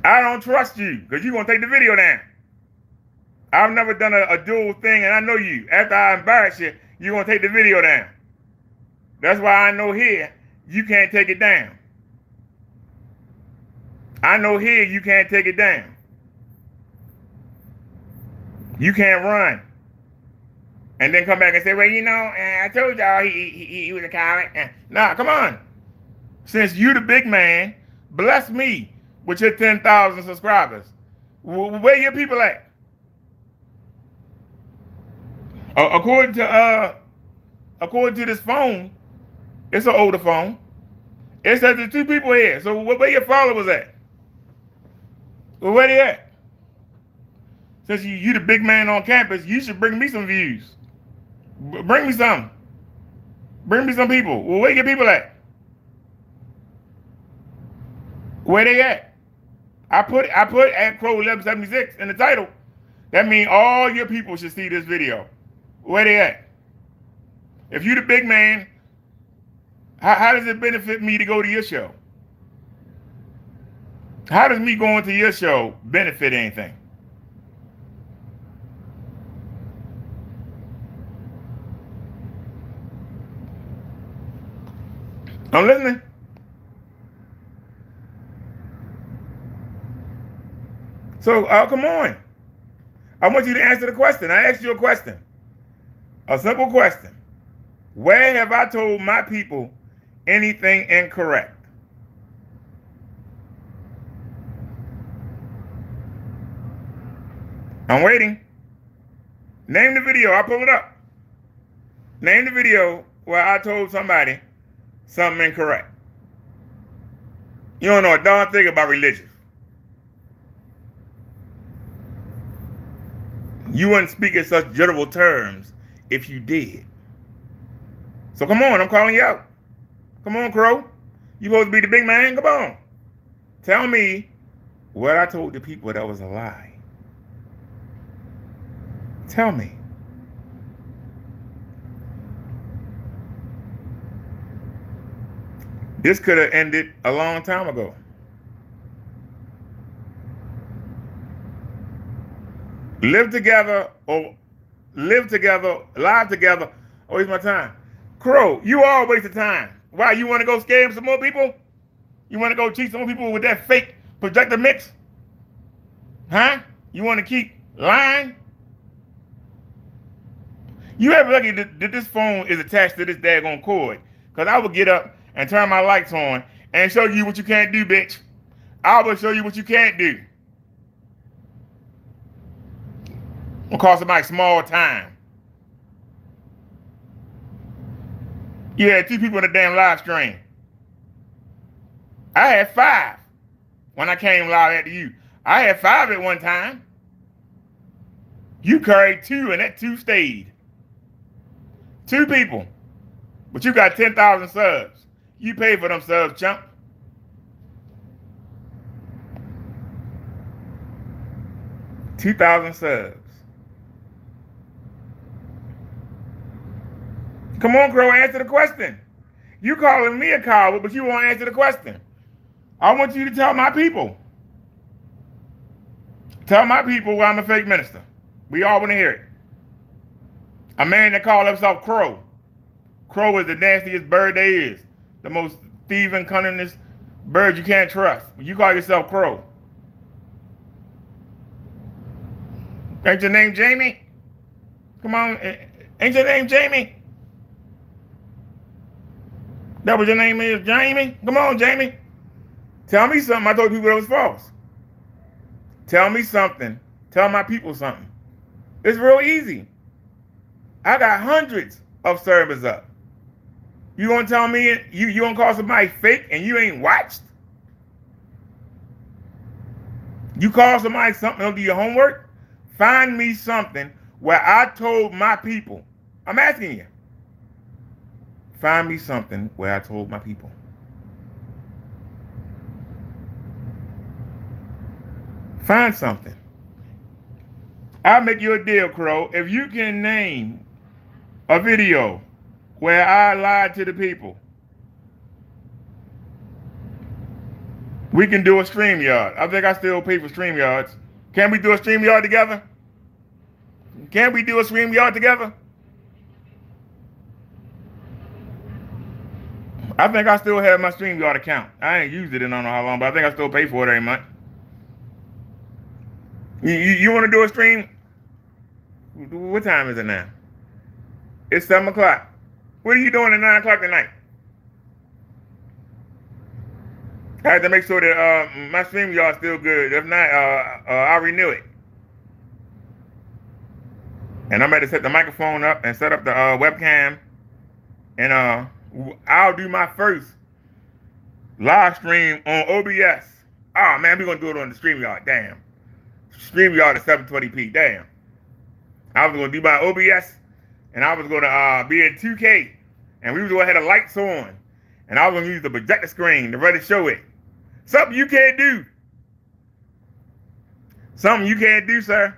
I don't trust you because you're going to take the video down. I've never done a dual thing, and I know you. After I embarrass you, you're going to take the video down. That's why I know here you can't take it down. I know here you can't take it down. You can't run. And then come back and say, well, you know, I told y'all he was a coward. Nah, come on. Since you the big man, bless me with your 10,000 subscribers. Where your people at? According to this phone, it's an older phone. It says there's 2 people here. So where your followers at? Well, where they at? Since you the big man on campus, you should bring me some views. Bring me some. Bring me some people. Well, where your people at? Where they at? I put at Crow 1176 in the title. That means all your people should see this video. Where they at? If you the big man, how does it benefit me to go to your show? How does me going to your show benefit anything? I'm listening. So, come on. I want you to answer the question. I asked you a question. A simple question. Where have I told my people anything incorrect? I'm waiting. Name the video. I'll pull it up. Name the video where I told somebody something incorrect. You don't know a darn thing about religion. You wouldn't speak in such general terms if you did. So come on, I'm calling you out. Come on, Crow. You supposed to be the big man? Come on. Tell me what I told the people that was a lie. Tell me. This could have ended a long time ago. Live together or lie together, or waste my time. Crow, you all waste of time. Why, you want to go scam some more people? You want to go cheat some more people with that fake projector mix? Huh? You want to keep lying? You ever lucky that this phone is attached to this daggone cord? Because I would get up and turn my lights on and show you what you can't do, bitch. I will show you what you can't do. It'll cost somebody small time. You had 2 people in the damn live stream. I had 5 when I came live after you. I had 5 at one time. You carried 2 and that 2 stayed. 2 people. But you got 10,000 subs. You paid for them subs, chump. $2,000 subs. Come on, Crow, answer the question. You calling me a coward, but you won't answer the question. I want you to tell my people. Tell my people why I'm a fake minister. We all want to hear it. A man that called himself Crow. Crow is the nastiest bird there is. The most thieving, cunningest bird you can't trust. You call yourself Crow. Ain't your name Jamie? Come on, ain't your name Jamie? That what your name is, Jamie? Come on, Jamie. Tell me something. I told people that was false. Tell me something. Tell my people something. It's real easy. I got hundreds of servers up. You gonna tell me you gonna call somebody fake and you ain't watched? You call somebody something, don't do your homework? Find me something where I told my people. I'm asking you. Find me something where I told my people. Find something. I'll make you a deal, Crow. If you can name a video where I lied to the people, we can do a StreamYard. I think I still pay for StreamYards. Can we do a StreamYard together? Can we do a StreamYard together? I think I still have my StreamYard account. I ain't used it in I don't know how long, but I think I still pay for it every month. You want to do a stream? What time is it now? It's 7 o'clock. What are you doing at 9 o'clock tonight? I have to make sure that my StreamYard is still good. If not, I'll renew it. And I'm going to set the microphone up and set up the webcam. And I'll do my first live stream on OBS. Oh, man, we're going to do it on the StreamYard. Damn. StreamYard is 720p. Damn. I was going to do my OBS, and I was going to be in 2K, and we was going to have the lights on, and I was going to use the projector screen to really show it. Something you can't do. Something you can't do, sir.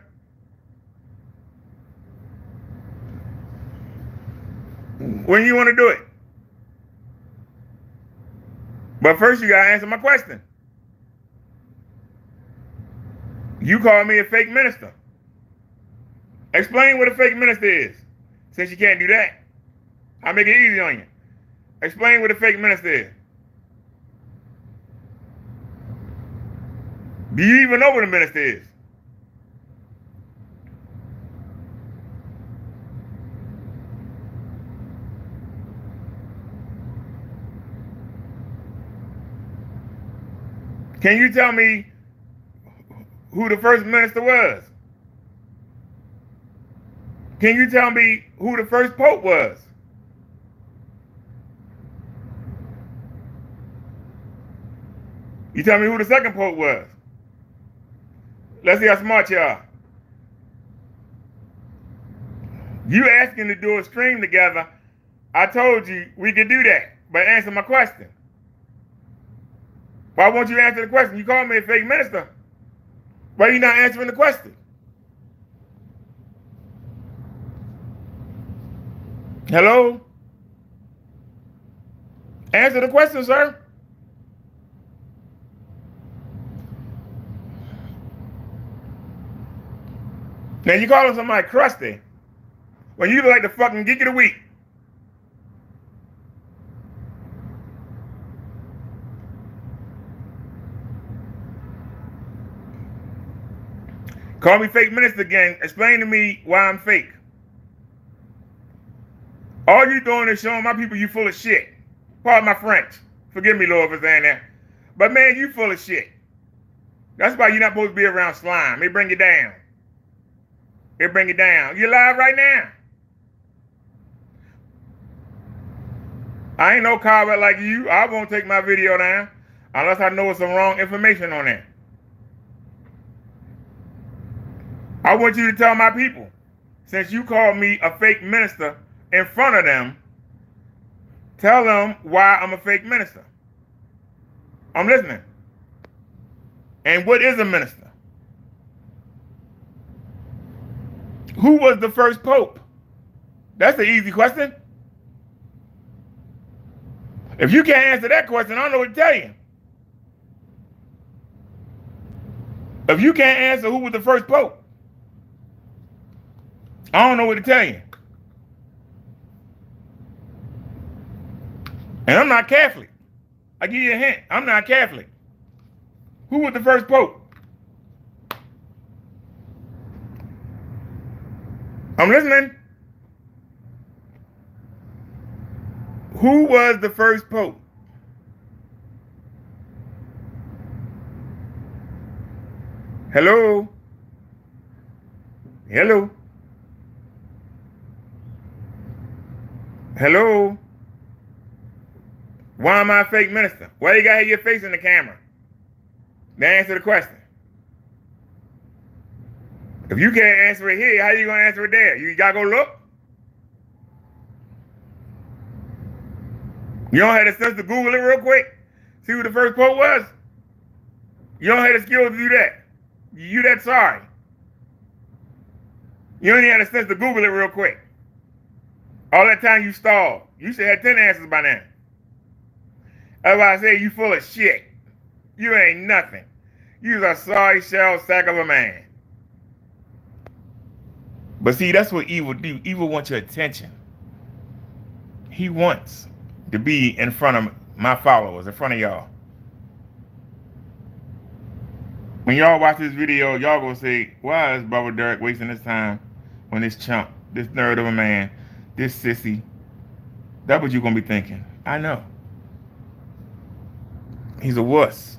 When you want to do it. But first you got to answer my question. You call me a fake minister. Explain what a fake minister is. Since you can't do that, I'll make it easy on you. Explain what a fake minister is. Do you even know what a minister is? Can you tell me who the first minister was? Can you tell me who the first pope was? You tell me who the second pope was. Let's see how smart you are. You asking to do a stream together, I told you we could do that, but answer my question. Why won't you answer the question? You called me a fake minister. Why are you not answering the question? Hello? Answer the question, sir. Now you calling somebody crusty when you look like the fucking geek of the week. Call me fake minister again. Explain to me why I'm fake. All you doing is showing my people you full of shit. Pardon my French. Forgive me, Lord, for saying that. But man, you full of shit. That's why you're not supposed to be around slime. It bring you down. It bring you down. You live right now. I ain't no coward like you. I won't take my video down unless I know some wrong information on it. I want you to tell my people, since you called me a fake minister in front of them, tell them why I'm a fake minister. I'm listening. And what is a minister? Who was the first pope? That's an easy question. If you can't answer that question, I don't know what to tell you. If you can't answer who was the first pope, I don't know what to tell you. And I'm not Catholic. I give you a hint. I'm not Catholic. Who was the first pope? I'm listening. Who was the first pope? Hello? Hello? Hello? Why am I a fake minister? Why you gotta have your face in the camera? Now answer the question. If you can't answer it here, how you gonna answer it there? You gotta go look? You don't have the sense to Google it real quick? See who the first pope was? You don't have the skills to do that. You that sorry. You don't even have the sense to Google it real quick. All that time you stalled. You should have 10 answers by now. That's why I say you full of shit. You ain't nothing. You's a sorry shell sack of a man. But see, that's what evil do. Evil wants your attention. He wants to be in front of my followers, in front of y'all. When y'all watch this video, y'all gonna say, why is Brother Derrick wasting his time on this chump, this nerd of a man, this sissy? That's what you're gonna be thinking. I know. He's a wuss.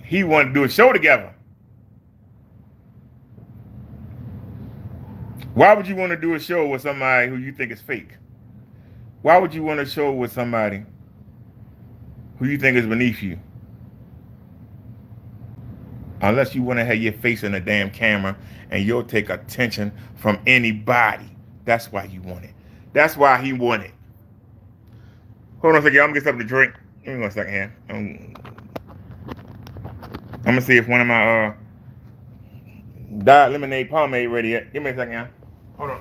He wanted to do a show together. Why would you want to do a show with somebody who you think is fake? Why would you want to show with somebody who you think is beneath you? Unless you want to have your face in a damn camera and you'll take attention from anybody. That's why you want it. That's why he wanted it. Hold on a second, I'm gonna get something to drink. Give me 1 second here. I'm gonna see if one of my Diet lemonade pomade ready yet. Give me a second, y'all. Hold on.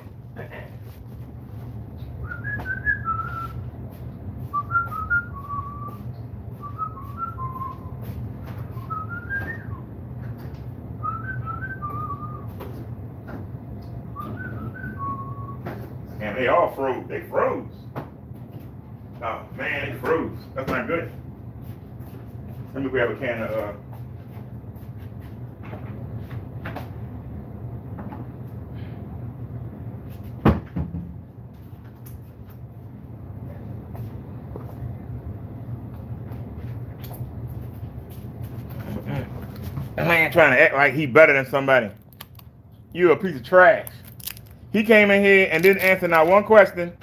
Man, they all froze. They froze. Oh man, they froze. That's not good. Let me grab a can of a man trying to act like he better than somebody. You a piece of trash. He came in here and didn't answer not one question.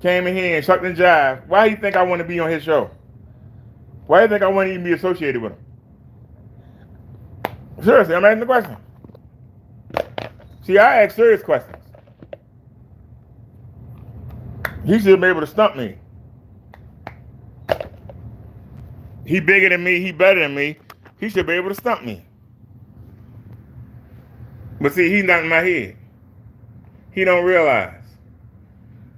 Came in here and shucked and jive. Why do you think I want to be on his show? Why do you think I want to even be associated with him? Seriously, I'm asking the question. See, I ask serious questions. He should be able to stump me. He bigger than me. He better than me. He should be able to stump me. But see, he's not in my head. He don't realize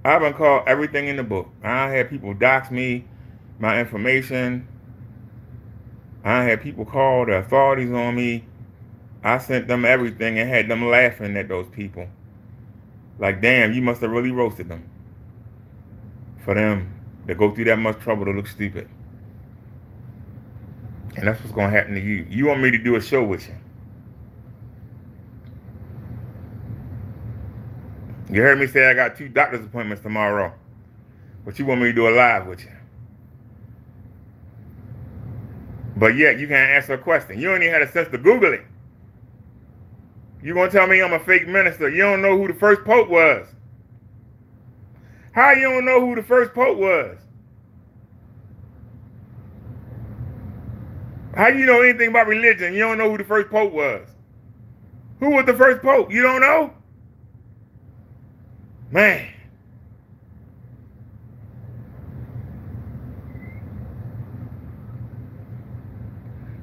I've been called everything in the book. I had people dox me, my information. I had people call the authorities on me. I sent them everything and had them laughing at those people. Like, damn, you must have really roasted them. For them to go through that much trouble to look stupid. And that's what's going to happen to you. You want me to do a show with you. You heard me say I got 2 doctor's appointments tomorrow. But you want me to do a live with you. But yet, you can't answer a question. You ain't even had a sense to Google it. You gonna tell me I'm a fake minister? You don't know who the first pope was. How you don't know who the first pope was? How you know anything about religion? You don't know who the first pope was. Who was the first pope? You don't know? Man.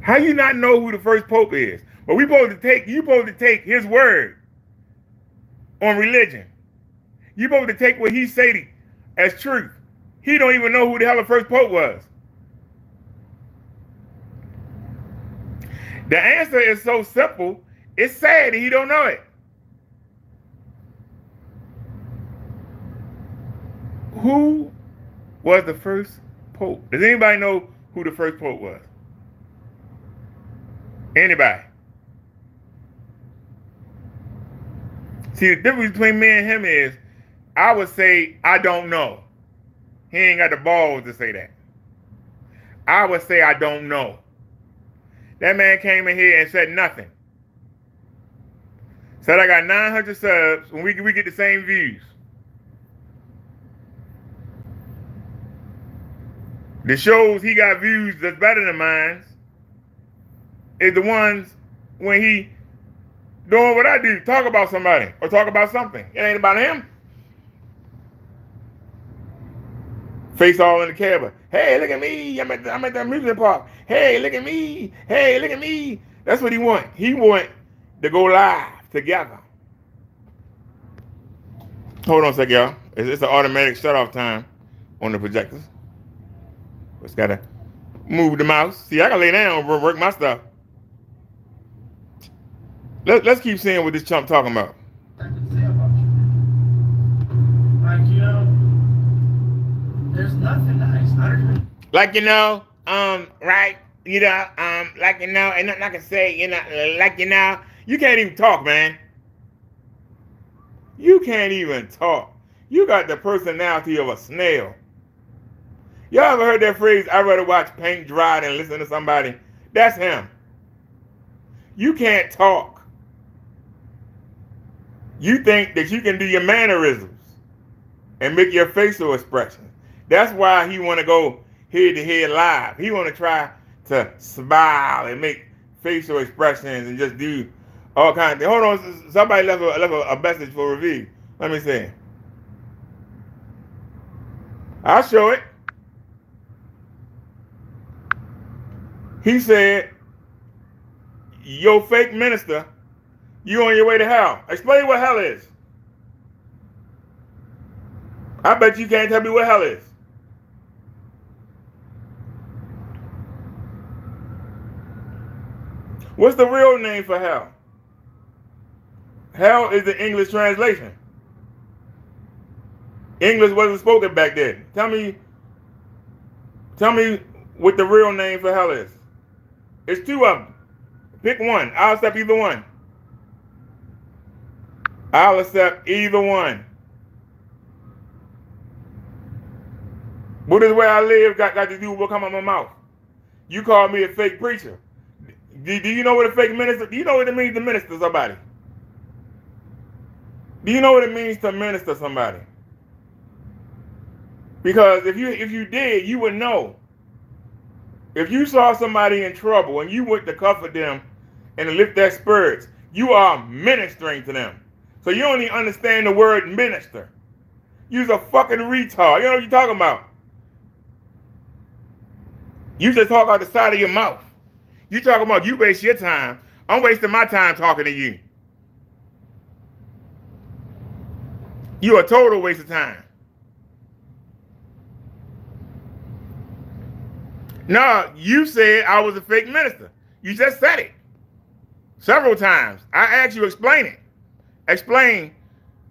How you not know who the first pope is? But you supposed to take his word on religion. You supposed to take what he said as truth. He don't even know who the hell the first pope was. The answer is so simple, it's sad that he don't know it. Who was the first pope? Does anybody know who the first pope was? Anybody? See, the difference between me and him is, I would say, I don't know. He ain't got the balls to say that. I would say, I don't know. That man came in here and said nothing. Said I got 900 subs when we get the same views. The shows he got views that's better than mine is the ones when he doing what I do, talk about somebody or talk about something. It ain't about him. Face all in the camera. Hey, look at me. I'm at the amusement park. Hey, look at me. Hey, look at me. That's what he want. He want to go live together. Hold on a second, y'all. It's an automatic shut-off time on the projectors. Just got to move the mouse. See, I got to lay down and work my stuff. Let's keep seeing what this chump talking about. I can say about you. Like, you know, there's nothing nice. I don't even. Like, you know, right? You know, like, you know, ain't nothing I can say, you know, like, you know, you can't even talk, man. You can't even talk. You got the personality of a snail. Y'all ever heard that phrase, I'd rather watch paint dry than listen to somebody? That's him. You can't talk. You think that you can do your mannerisms and make your facial expressions. That's why he want to go head to head live. He want to try to smile and make facial expressions and just do all kinds of things. Hold on, somebody left a message for review. Let me see. I'll show it. He said, yo, fake minister, you on your way to hell. Explain what hell is. I bet you can't tell me what hell is. What's the real name for hell? Hell is the English translation. English wasn't spoken back then. Tell me what the real name for hell is. It's 2 of them. Pick one. I'll accept either one. I'll accept either one. What is where I live got to do with what come out my mouth? You call me a fake preacher. Do you know what a fake minister? Do you know what it means to minister somebody? Do you know what it means to minister to somebody? Because if you did, you would know. If you saw somebody in trouble and you went to comfort them and to lift their spirits, you are ministering to them. So you don't even understand the word minister. You's a fucking retard. You know what you're talking about. You just talk out the side of your mouth. You talking about you waste your time. I'm wasting my time talking to you. You're a total waste of time. No, you said I was a fake minister. You just said it several times. I asked you to explain it. Explain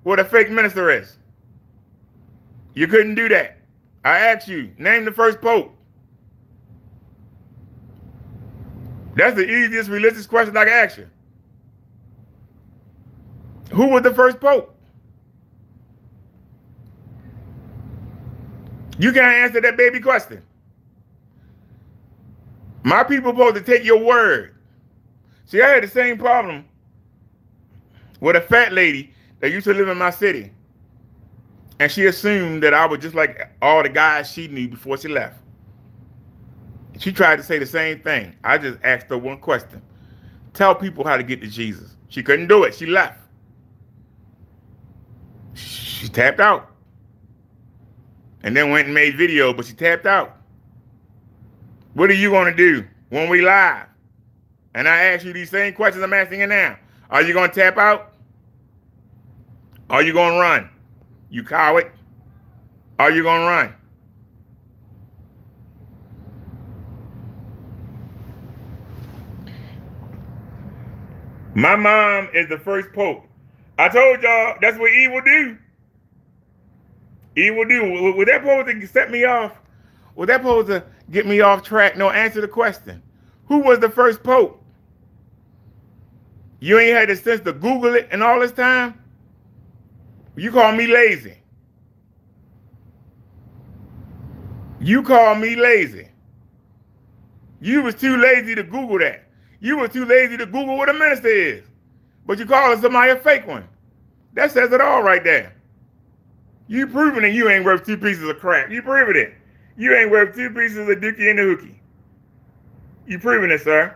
what a fake minister is. You couldn't do that. I asked you, name the first pope. That's the easiest religious question I can ask you. Who was the first pope? You can't answer that baby question. My people supposed to take your word. See, I had the same problem with a fat lady that used to live in my city. And she assumed that I was just like all the guys she knew before she left. She tried to say the same thing. I just asked her one question. Tell people how to get to Jesus. She couldn't do it. She left. She tapped out. And then went and made video, but she tapped out. What are you going to do when we live? And I ask you these same questions I'm asking you now. Are you going to tap out? Are you going to run? You coward. Are you going to run? My mom is the first pope. I told y'all that's what evil do. Evil do. Was that supposed to set me off? Was that supposed to get me off track? No, answer the question. Who was the first pope? You ain't had the sense to Google it in all this time? You call me lazy. You call me lazy. You was too lazy to Google that. You was too lazy to Google what a minister is. But you calling somebody a fake one. That says it all right there. You proving that you ain't worth two pieces of crap. You proving it. You ain't worth two pieces of dookie and the hookie. You proving it, sir.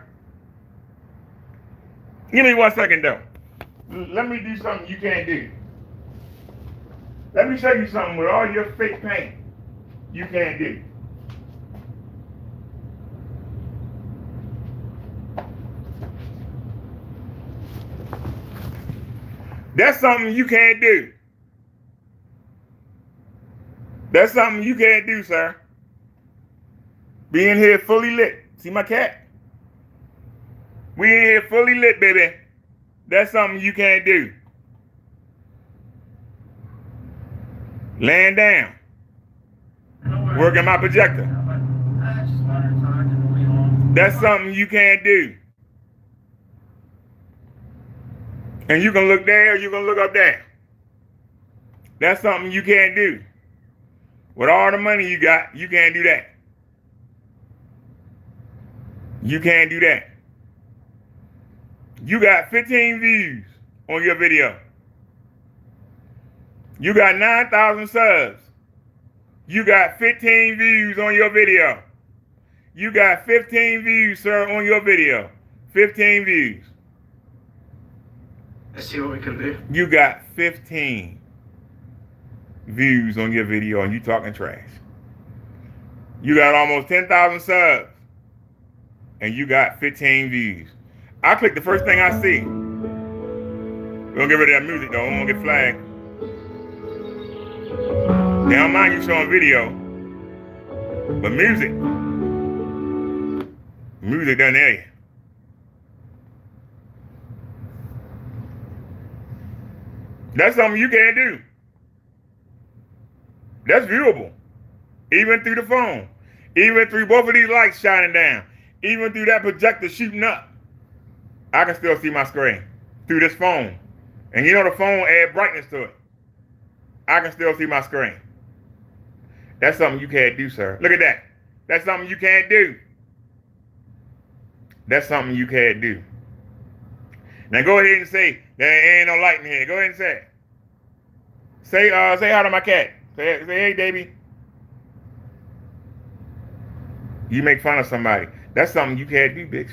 Give me 1 second, though. Let me do something you can't do. Let me show you something with all your fake paint you can't do. That's something you can't do. That's something you can't do, sir. Being here fully lit. See my cat? We in here fully lit, baby. That's something you can't do. Laying down. Working my projector. That's something you can't do. And you can look there, or you can look up there. That's something you can't do. With all the money you got, you can't do that. You can't do that. You got 15 views on your video. You got 9,000 subs. You got 15 views on your video. You got 15 views, sir, on your video. 15 views. Let's see what we can do. You got 15 views on your video and you talking trash. You got almost 10,000 subs and you got 15 views. I click the first thing I see. We're gonna get rid of that music though. I'm gonna get flagged. They don't mind you showing video, but music doesn't hear you. That's something you can't do. That's viewable. Even through the phone. Even through both of these lights shining down. Even through that projector shooting up. I can still see my screen through this phone. And you know the phone add brightness to it. I can still see my screen. That's something you can't do, sir. Look at that. That's something you can't do. That's something you can't do. Now go ahead and say, there ain't no light in here. Go ahead and say it. Say hi to my cat. Say hey, baby. You make fun of somebody. That's something you can't do, bitch.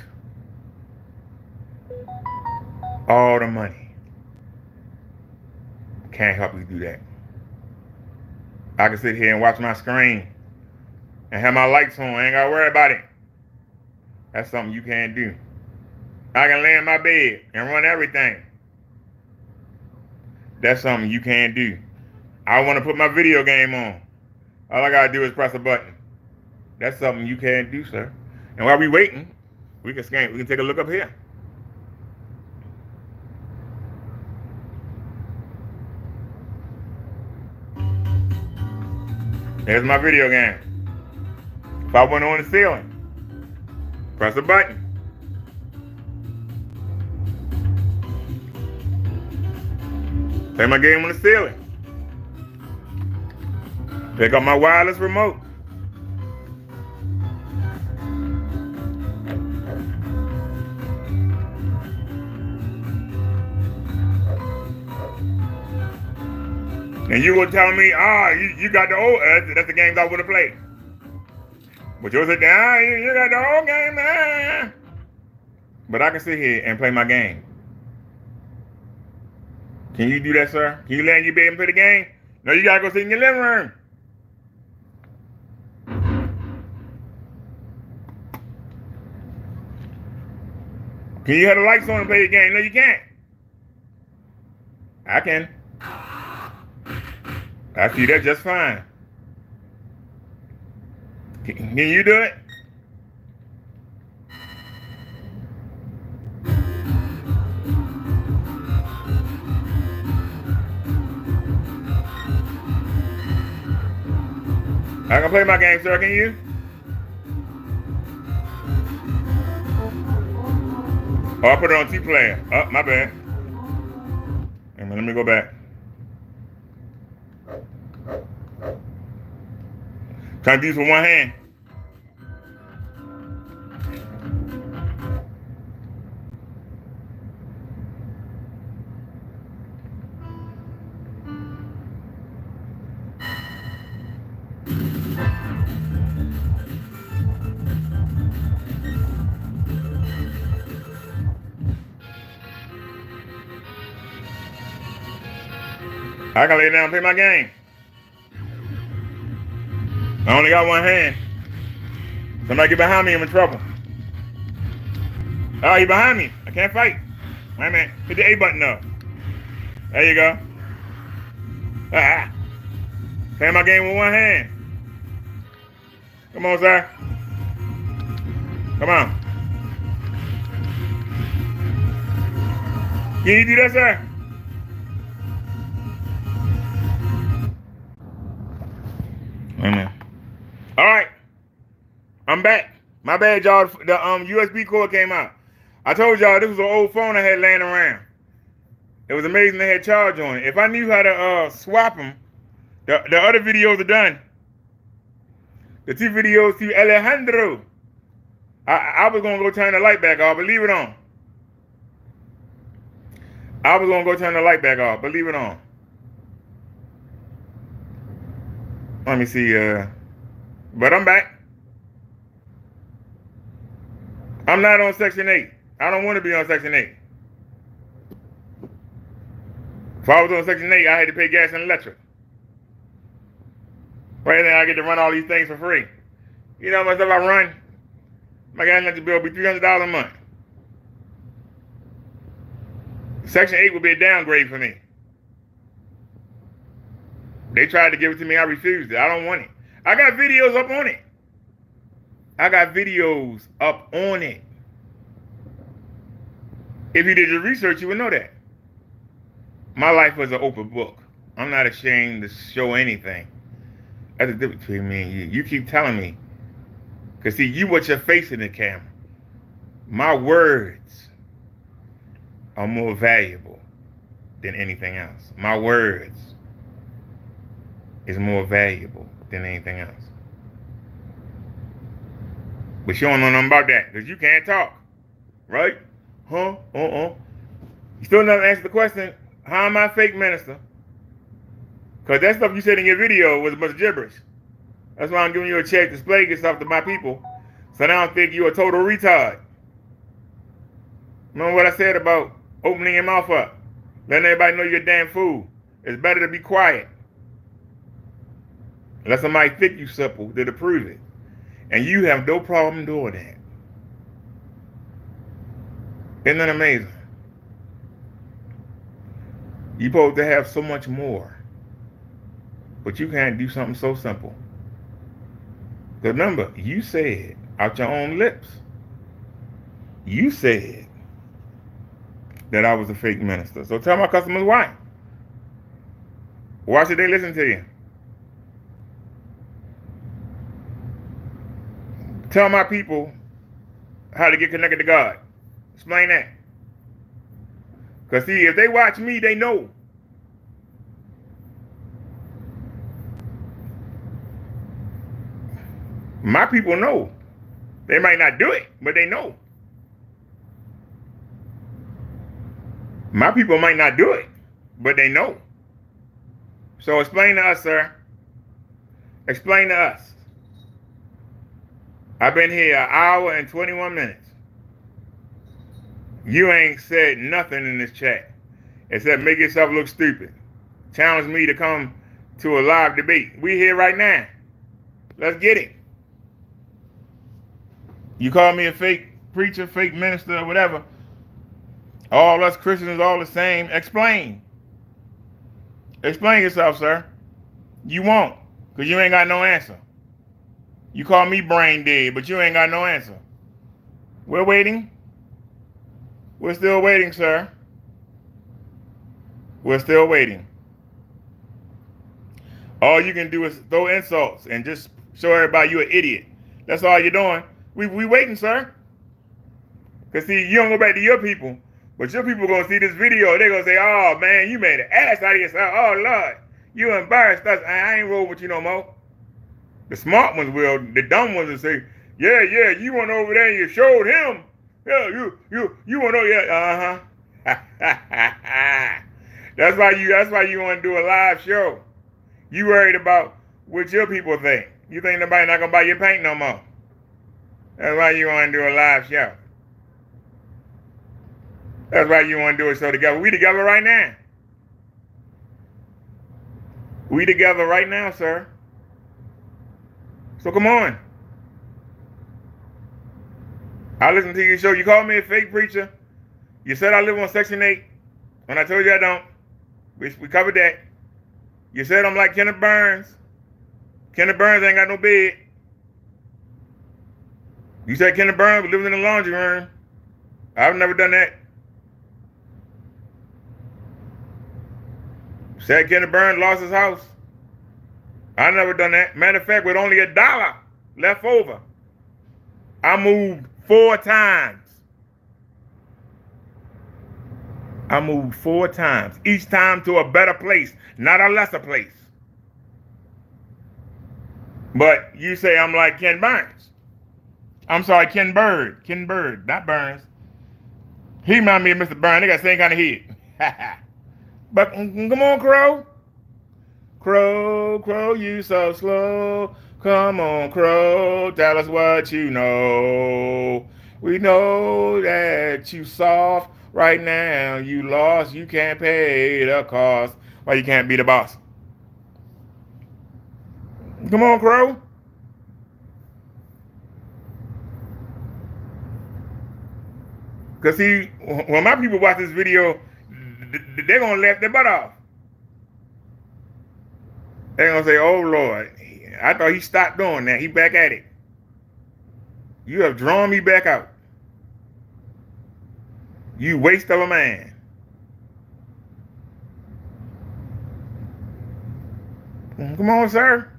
All the money. Can't help you do that. I can sit here and watch my screen and have my lights on. I ain't gotta worry about it. That's something you can't do. I can lay in my bed and run everything. That's something you can't do. I want to put my video game on. All I gotta do is press a button. That's something you can't do, sir. And while we waiting, we can take a look up here. There's my video game. If I went on the ceiling, press a button. Play my game on the ceiling. Pick up my wireless remote. And you gonna tell me, you got the old, that's the games I would have played. But you'll sit down, you got the old game, man. But I can sit here and play my game. Can you do that, sir? Can you lay in your bed and play the game? No, you gotta go sit in your living room. Can you have the lights on and play the game? No, you can't. I can. I see that just fine. Can you do it? I can play my game, sir. Can you? Oh, I put it on T-Player. Oh, my bad. Let me go back. Trying to do this with one hand. I can lay down and play my game. I only got one hand. Somebody get behind me, I'm in trouble. Oh, he behind me. I can't fight. Wait a minute. Hit the A button up. There you go. Playing my game with one hand. Come on, sir. Come on. Can you do that, sir? Amen. All right. I'm back. My bad, y'all. The USB cord came out. I told y'all this was an old phone I had laying around. It was amazing they had charge on it. If I knew how to swap them, the other videos are done. The two videos to Alejandro. I was going to go turn the light back off, but leave it on. I was going to go turn the light back off, but leave it on. Let me see. But I'm back. I'm not on Section 8. I don't want to be on Section 8. If I was on Section 8, I had to pay gas and electric. Right then, I get to run all these things for free. You know how much stuff I run? My gas and electric bill will be $300 a month. Section 8 would be a downgrade for me. They tried to give it to me. I refused it. I don't want it. I got videos up on it. I got videos up on it. If you did your research, you would know that. My life was an open book. I'm not ashamed to show anything. That's the difference between me and you. You keep telling me. Because see, you put your face in the camera. My words are more valuable than anything else. My words is more valuable than anything else. But you don't know nothing about that because you can't talk. Right? Huh? You still never answered the question, how am I a fake minister? Because that stuff you said in your video was a bunch of gibberish. That's why I'm giving you a check to explain this stuff to my people. So now I don't think you're a total retard. Remember what I said about opening your mouth up? Letting everybody know you're a damn fool. It's better to be quiet. Let somebody think you simple to prove it. And you have no problem doing that. Isn't that amazing? You're supposed to have so much more. But you can't do something so simple. Remember, you said out your own lips, you said that I was a fake minister. So tell my customers why. Why should they listen to you? Tell my people how to get connected to God. Explain that. Because see, if they watch me, they know. My people know. They might not do it, but they know. My people might not do it, but they know. So explain to us, sir. Explain to us. I've been here an hour and 21 minutes. You ain't said nothing in this chat except make yourself look stupid. Challenge me to come to a live debate. We here right now. Let's get it. You call me a fake preacher, fake minister, or whatever. All us Christians all the same. Explain. Explain yourself, sir. You won't, because you ain't got no answer. You call me brain dead, but you ain't got no answer. We're waiting. We're still waiting, sir. We're still waiting. All you can do is throw insults and just show everybody you're an idiot. That's all you're doing. We waiting, sir. Because see, you don't go back to your people, but your people going to see this video. They're going to say, oh, man, you made an ass out of yourself. Oh, Lord, you embarrassed us. I ain't roll with you no more. The smart ones will. The dumb ones will say, yeah, you went over there and you showed him. Yeah, you went over there. Uh-huh. That's why you want to do a live show. You worried about what your people think. You think nobody not going to buy your paint no more. That's why you want to do a live show. That's why you want to do a show together. We together right now. We together right now, sir. So come on. I listen to your show. You called me a fake preacher. You said I live on Section 8. When I told you I don't. We covered that. You said I'm like Kenneth Burns. Kenneth Burns ain't got no bed. You said Kenneth Burns was living in the laundry room. I've never done that. Said Kenneth Burns lost his house. I never done that. Matter of fact, with only $1 left over, I moved 4 times. I moved 4 times. Each time to a better place, not a lesser place. But you say I'm like Ken Burns. I'm sorry, Ken Bird. Ken Bird, not Burns. He remind me of Mr. Burns. They got the same kind of head. But come on, Crow. Crow, you so slow. Come on, Crow, tell us what you know. We know that you soft right now. You lost, you can't pay the cost. Why you can't be the boss? Come on, Crow. Because see, when my people watch this video, they're going to laugh their butt off. They're going to say, oh, Lord, I thought he stopped doing that. He back at it. You have drawn me back out. You waste of a man. Come on, sir.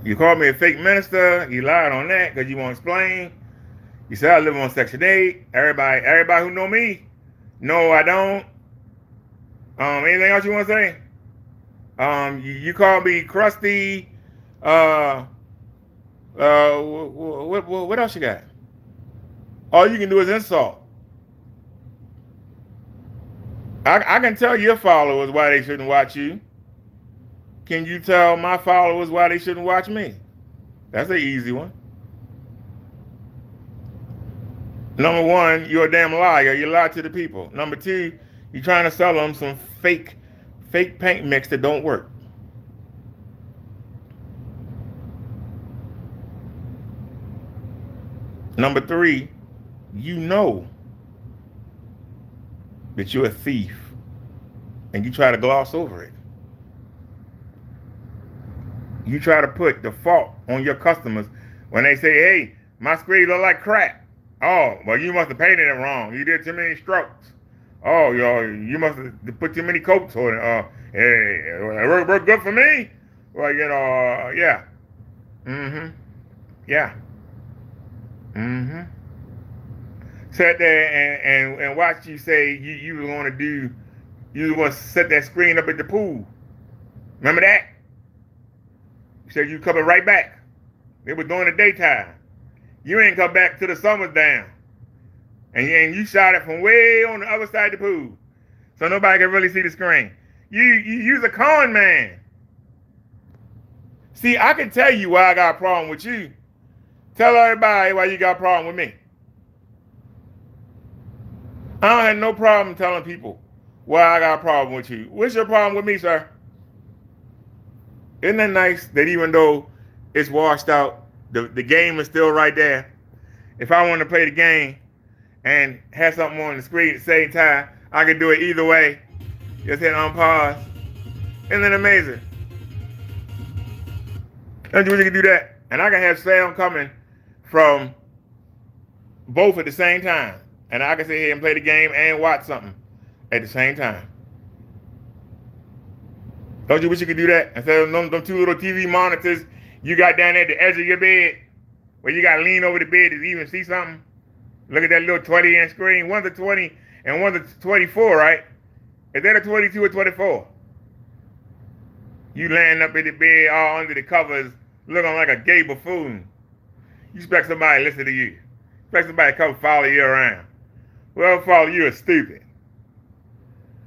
You called me a fake minister. You lied on that because you won't explain. You said I live on Section 8. Everybody who know me, no, I don't. Anything else you want to say? You call me crusty. What else you got? All you can do is insult. I can tell your followers why they shouldn't watch you. Can you tell my followers why they shouldn't watch me? That's an easy one. Number one, you're a damn liar. You lie to the people. Number two, you're trying to sell them some fake paint mix that don't work. Number three, you know that you're a thief and you try to gloss over it. You try to put the fault on your customers when they say, hey, my screen look like crap. Oh, well, you must have painted it wrong. You did too many strokes. Oh, you must have put too many coats on it. Hey, it worked good for me? Well, yeah. Mm-hmm. Yeah. Mm-hmm. Sat there and watch you say you were going to set that screen up at the pool. Remember that? You said you coming right back. It was during the daytime. You ain't come back till the summer's down. And you shot it from way on the other side of the pool. So nobody can really see the screen. You's a con man. See, I can tell you why I got a problem with you. Tell everybody why you got a problem with me. I don't have no problem telling people why I got a problem with you. What's your problem with me, sir? Isn't that nice that even though it's washed out, the game is still right there? If I want to play the game and have something on the screen at the same time, I can do it either way. Just hit on pause. Isn't that amazing? Don't you wish you could do that? And I can have sound coming from both at the same time. And I can sit here and play the game and watch something at the same time. Don't you wish you could do that? Instead of them two little TV monitors you got down there at the edge of your bed, where you got to lean over the bed to even see something. Look at that little 20-inch screen. One's a 20 and one's a 24, right? Is that a 22 or 24? You laying up in the bed all under the covers looking like a gay buffoon. You expect somebody to listen to you. Expect somebody to come follow you around. Whoever follow you is stupid.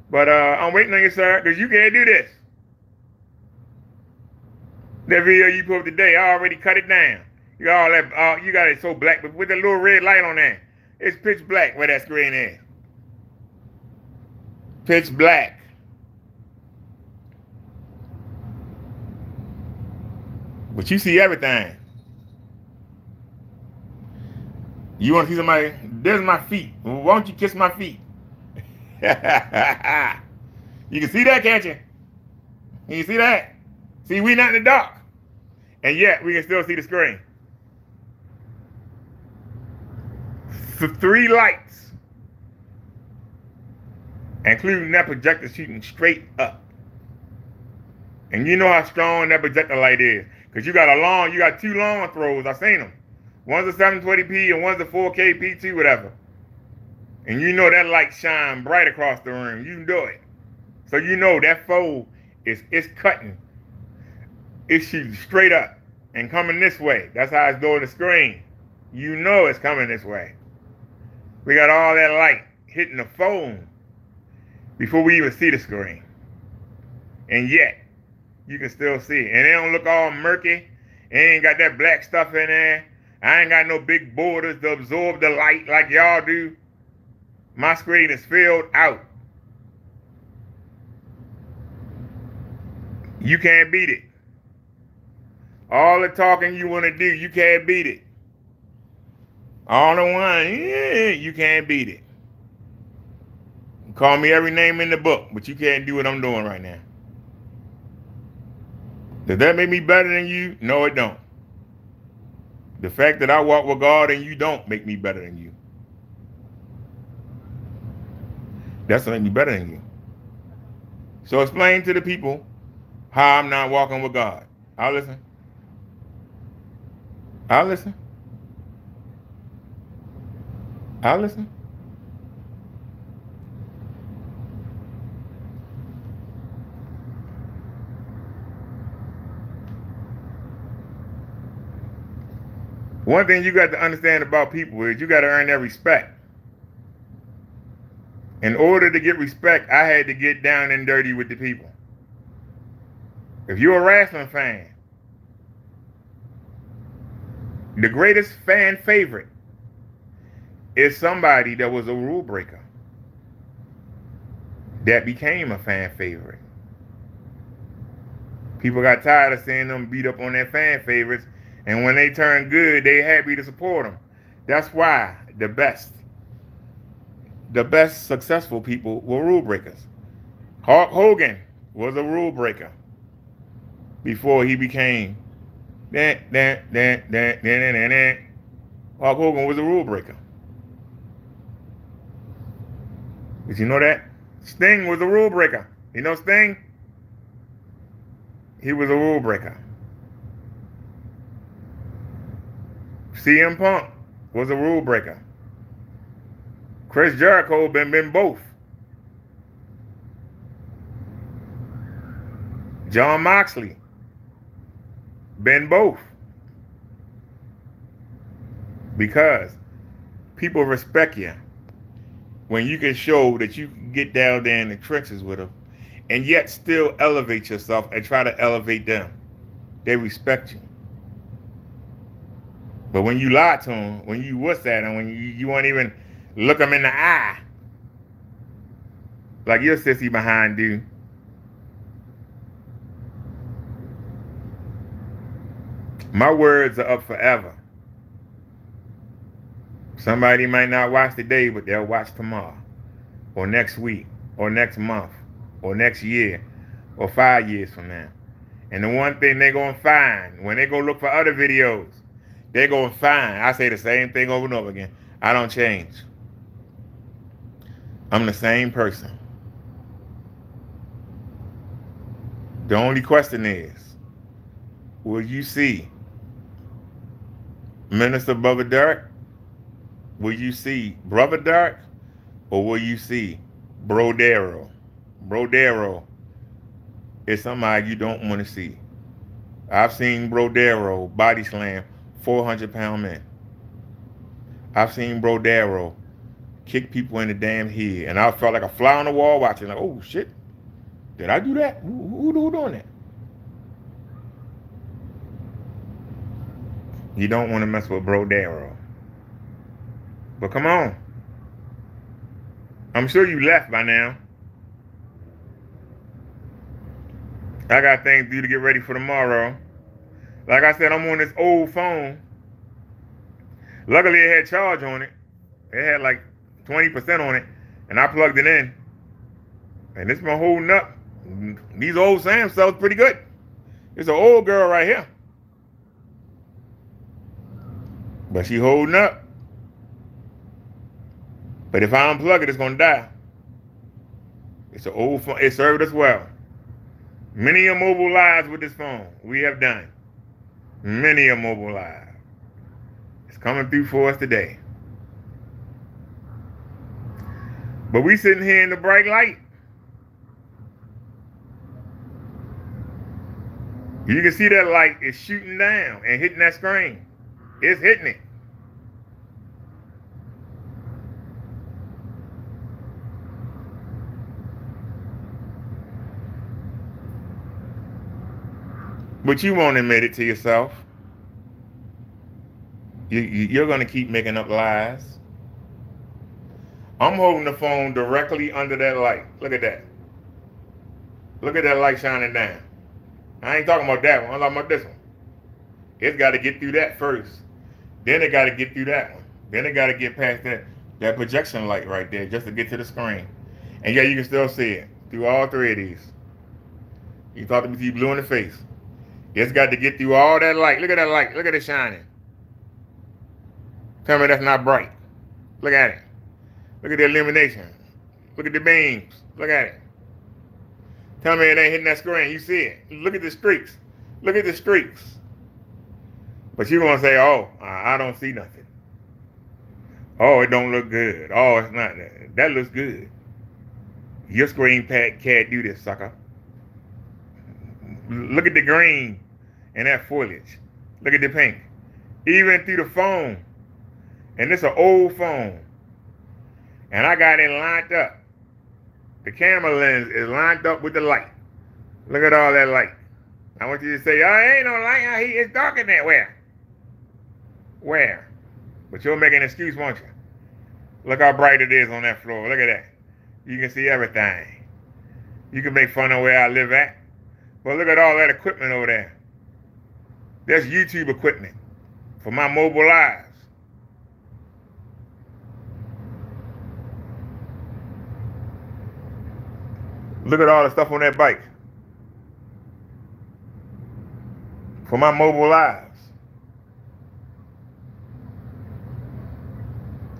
But I'm waiting on you, sir, because you can't do this. That video you put up today, I already cut it down. You got all that, you got it so black, but with that little red light on there, it's pitch black where that screen is. Pitch black. But you see everything. You want to see somebody? There's my feet. Why don't you kiss my feet? You can see that, can't you? Can you see that? See, we not in the dark. And yet, we can still see the screen. So 3 lights. Including that projector shooting straight up. And you know how strong that projector light is. Because you got 2 long throws. I seen them. One's a 720p and one's a 4K P2, whatever. And you know that light shine bright across the room. You can do it. So you know that fold is cutting. It's shooting straight up and coming this way. That's how it's doing the screen. You know it's coming this way. We got all that light hitting the phone before we even see the screen. And yet, you can still see it. And it don't look all murky. It ain't got that black stuff in there. I ain't got no big borders to absorb the light like y'all do. My screen is filled out. You can't beat it. All the talking you want to do, you can't beat it. All the one, you can't beat it. Call me every name in the book, but you can't do what I'm doing right now. Does that make me better than you? No, it don't. The fact that I walk with God and you don't make me better than you. That's what makes me better than you. So explain to the people how I'm not walking with God. I'll listen. I'll listen. I'll listen. One thing you got to understand about people is you got to earn their respect. In order to get respect, I had to get down and dirty with the people. If you're a wrestling fan, the greatest fan favorite is somebody that was a rule breaker that became a fan favorite. People got tired of seeing them beat up on their fan favorites, and when they turn good, they happy to support them. That's why the best successful people were rule breakers. Hulk Hogan was a rule breaker before he became Hulk Hogan was a rule breaker. Did you know that? Sting was a rule breaker. You know Sting? He was a rule breaker. CM Punk was a rule breaker. Chris Jericho been both. John Moxley been both. Because people respect you when you can show that you can get down there in the trenches with them and yet still elevate yourself and try to elevate them. They respect you. But when you lie to them, when you wuss at them, when you won't even look them in the eye, like your sissy behind do, my words are up forever. Somebody might not watch today, but they'll watch tomorrow, or next week, or next month, or next year, or 5 years from now. And the one thing they're going to find, when they go look for other videos, they're going to find, I say the same thing over and over again, I don't change. I'm the same person. The only question is, will you see Minister Brother Derrick? Will you see Brother Derrick? Or will you see Brodero? Brodero is somebody you don't want to see. I've seen Brodero body slam 400-pound men. I've seen Brodero kick people in the damn head, and I felt like a fly on the wall watching, like, oh shit, did I do that? Who doing that? You don't want to mess with Brodero. But come on. I'm sure you left by now. I got things to do to get ready for tomorrow. Like I said, I'm on this old phone. Luckily, it had charge on it. It had like 20% on it, and I plugged it in. And it's been holding up. These old Samsungs pretty good. It's an old girl right here. But she holding up. But if I unplug it, it's going to die. It's an old phone. It served us well. Many a mobile lives with this phone we have done. Many a mobile live. It's coming through for us today. But we sitting here in the bright light. You can see that light is shooting down and hitting that screen. It's hitting it. But you won't admit it to yourself. You're going to keep making up lies. I'm holding the phone directly under that light. Look at that. Look at that light shining down. I ain't talking about that one. I'm talking about this one. It's got to get through that first. Then it got to get through that one. Then it got to get past that projection light right there just to get to the screen. And yeah, you can still see it through all three of these. You thought to be blue in the face. It's got to get through all that light. Look at that light. Look at it shining. Tell me that's not bright. Look at it. Look at the illumination. Look at the beams. Look at it. Tell me it ain't hitting that screen. You see it. Look at the streaks. Look at the streaks. But you're going to say, oh, I don't see nothing. Oh, it don't look good. Oh, it's not. That looks good. Your screen pad can't do this, sucker. Look at the green and that foliage. Look at the pink. Even through the phone. And this is an old phone. And I got it lined up The camera lens is lined up with the light. Look at all that light. I want you to say, oh, ain't no light out here. It's dark in there. Where? Where? But you'll make an excuse, won't you? Look how bright it is on that floor. Look at that. You can see everything. You can make fun of where I live at. But look at all that equipment over there. That's YouTube equipment for my mobile lives. Look at all the stuff on that bike for my mobile lives.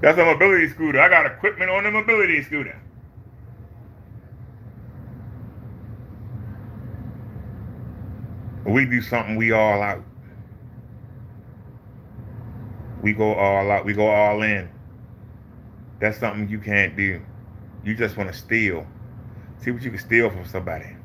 That's a mobility scooter. I got equipment on the mobility scooter. We do something, we all out. We go all out. We go all in. That's something you can't do. You just want to steal. See what you can steal from somebody.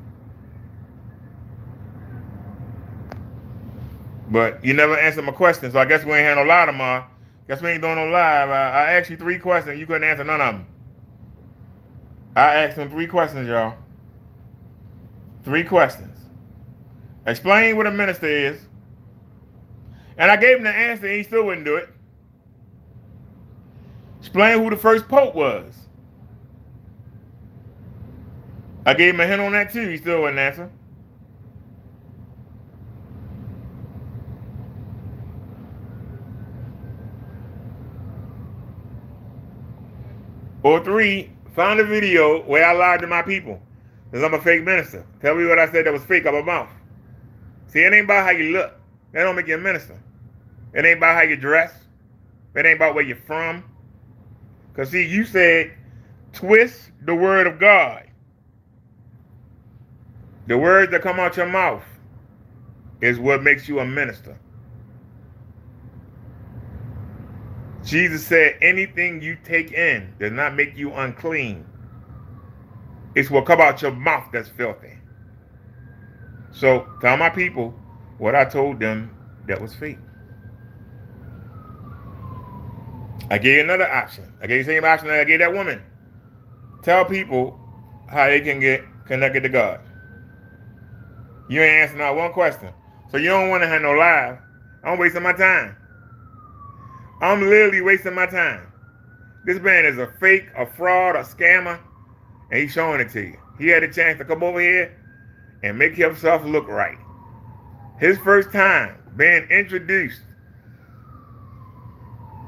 But you never answered my question, so I guess we ain't had no live tomorrow. Guess we ain't doing no live. I asked you 3 questions. You couldn't answer none of them. I asked him 3 questions, y'all. 3 questions. Explain what a minister is. And I gave him the answer and he still wouldn't do it. Explain who the first pope was. I gave him a hint on that too. He still wouldn't answer. Or 3, find a video where I lied to my people. Because I'm a fake minister. Tell me what I said that was fake out my mouth. See, it ain't about how you look. That don't make you a minister. It ain't about how you dress. It ain't about where you're from. Because see, you said, twist the word of God. The words that come out your mouth is what makes you a minister. Jesus said anything you take in does not make you unclean. It's what come out your mouth that's filthy. So tell my people what I told them that was fake. I gave you another option. I gave you the same option that I gave that woman. Tell people how they can get connected to God. You ain't answering not one question. So you don't want to have no live. I'm wasting my time. I'm literally wasting my time. This man is a fake, a fraud, a scammer, and he's showing it to you. He had a chance to come over here and make himself look right. His first time being introduced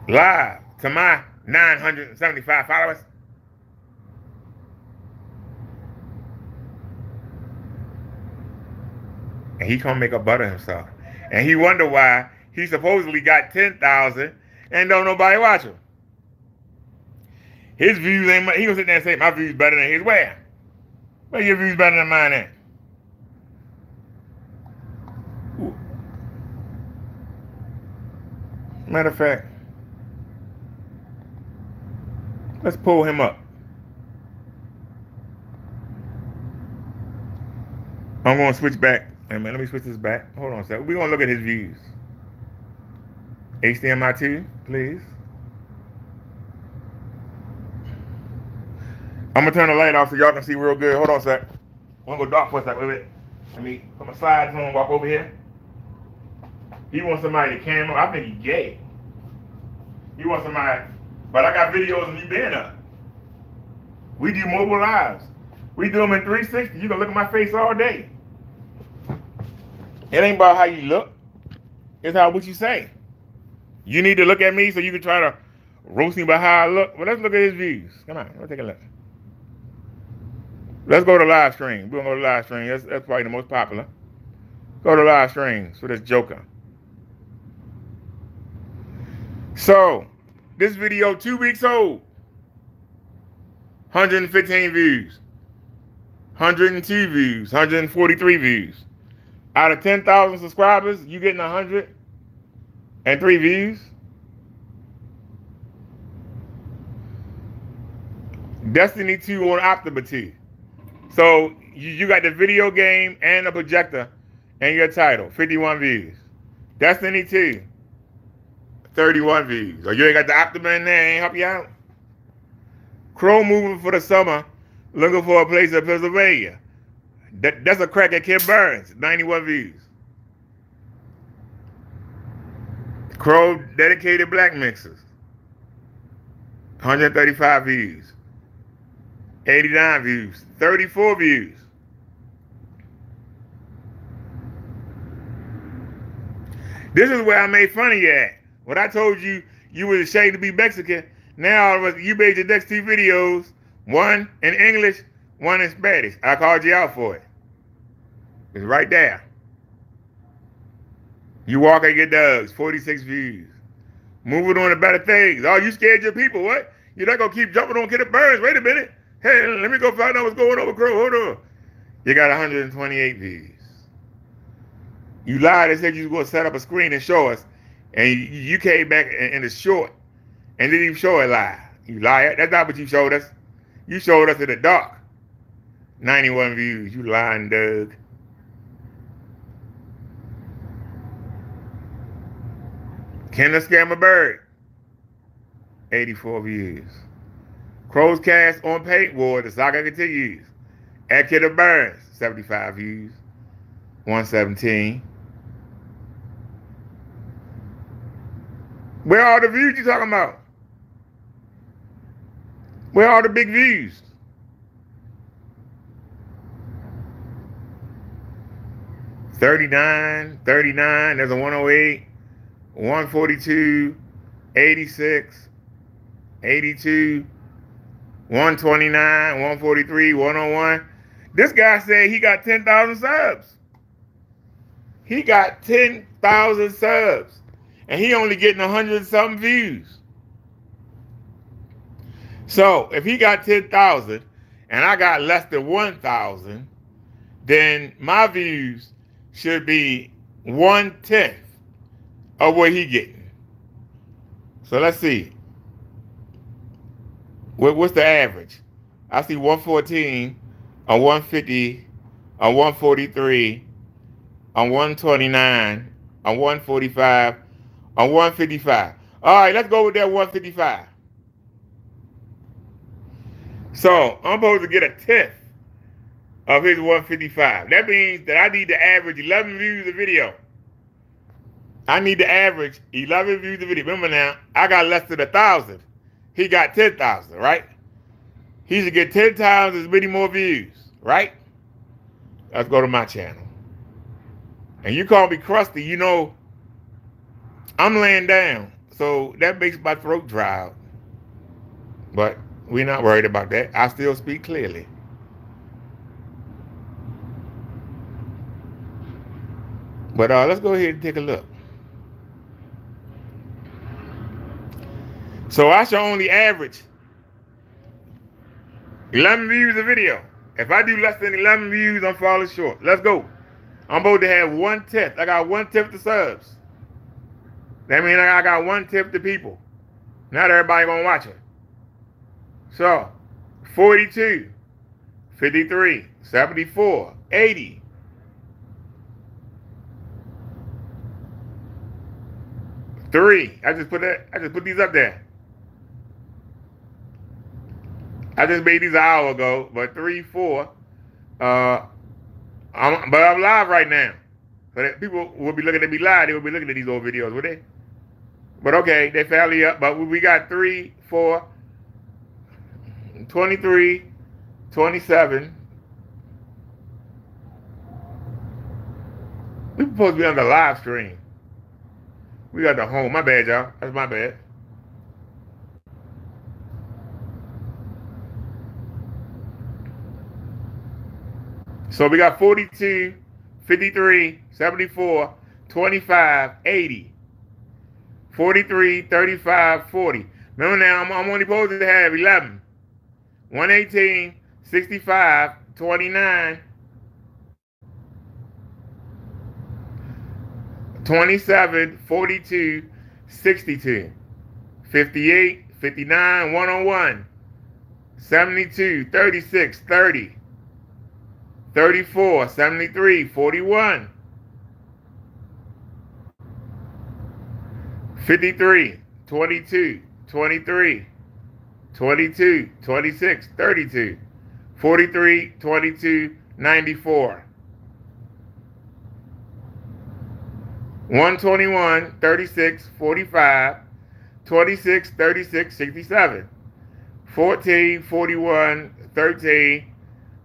live to my 975 followers. And he come make a butt of himself. And he wonder why he supposedly got 10,000 and don't nobody watch him. His views ain't, he gonna sit there and say, my views better than his. Where your views better than mine at? Ooh. Matter of fact, let's pull him up. I'm gonna switch back. Hey man, let me switch this back. Hold on a second. We're gonna look at his views. HDMI 2, please. I'm gonna turn the light off so y'all can see real good. Hold on a sec. I'm gonna go dark for a second. Wait. Let me put my slides on, walk over here. He wants somebody to camera. I think he's gay. He wants somebody, but I got videos of me being up. We do mobile lives. We do them in 360. You can look at my face all day. It ain't about how you look. It's how what you say. You need to look at me so you can try to roast me about how I look. Well, let's look at his views. Come on, let's take a look. Let's go to live stream. We're going to go to live stream. That's probably the most popular. Go to live streams for this joker. So, this video 2 weeks old. 115 views. 102 views. 143 views. Out of 10,000 subscribers, you getting 103 views. Destiny 2 on Optima 2. So you got the video game and the projector and your title, 51 views. Destiny 2, 31 views. Or you ain't got the Optima in there, ain't help you out. Crow moving for the summer, Looking for a place in Pennsylvania. That's a crack at Kim Burns, 91 views. Crow dedicated black mixers, 135 views. 89 views, 34 views. This is where I made fun of you at. When I told you you was ashamed to be Mexican, now you made your next two videos, one in English, one in Spanish. I called you out for it. It's right there. You walk and get dogs, 46 views. Moving on to better things. Oh, you scared your people, what? You're not going to keep jumping on Kenneth Burns. Wait a minute. Hey, let me go find out what's going on with Crow. Hold on. You got 128 views. You lied and said you was going to set up a screen and show us, and you came back in the short and didn't even show a lie. You liar. That's not what you showed us. You showed us in the dark. 91 views. You lying, Doug. Can the Scammer Bird? 84 views. Crow's Cast on Paint War, the saga continues. At Kenneth Burns, 75 views. 117. Where are the views you talking about? Where are the big views? $39, there's a 108, 142, 86, 82, 129, 143, 101. This guy said he got 10,000 subs. He got 10,000 subs. And he only getting 100-something views. So if he got 10,000 and I got less than 1,000, then my views should be 1/10 of what he getting. So let's see. What's the average? I see 114, a 150, a 143, a 129, a 145, a 155. All right, let's go with that 155. So I'm supposed to get 1/10 of his 155. That means that I need to average 11 views a video. I need to average 11 views a video. Remember now, I got less than 1,000. He got 10,000, right? He should get 10 times as many more views, right? Let's go to my channel. And you call me crusty, you know, I'm laying down. So that makes my throat dry out. But we're not worried about that. I still speak clearly. But let's go ahead and take a look. So I should only average 11 views a video. If I do less than 11 views, I'm falling short. Let's go. I'm supposed to have 1/10. I got 1/10 the subs. That means I got 1/10 the people. Not everybody gonna watch it. So 42, 53, 74, 80. Three. I just put these up there. I just made these an hour ago, but 3, 4. But I'm live right now. So that people will be looking at me live. They will be looking at these old videos, will they? But okay, they fairly up. But we got 3, 4, 23, 27. We supposed to be on the live stream. We got the home. My bad, y'all. That's my bad. So we got 42, 53, 74, 25, 80. 43, 35, 40. Remember now, I'm only supposed to have 11. 118, 65, 29, 27, 42, 62, 58, 59, 101, 72, 36, 30, 34, 73, 41, 53, 22, 23, 22, 26, 32, 43 22 94. 121 36 45 26 36 67. 14 41 13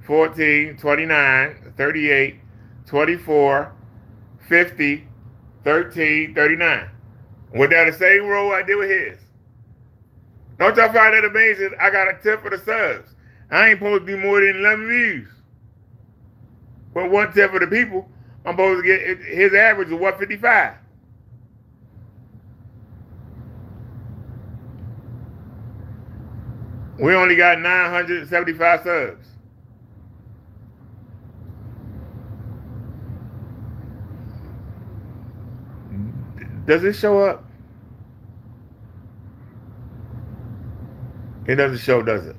14 29 38 24 50 13 39. Was that the same roll I did with his? Don't y'all find that amazing? I got a tip for the subs. I ain't supposed to do more than 11 views. But 1/10 for the people, I'm supposed to get his average of 155. We only got 975 subs. Does it show up? It doesn't show, does it?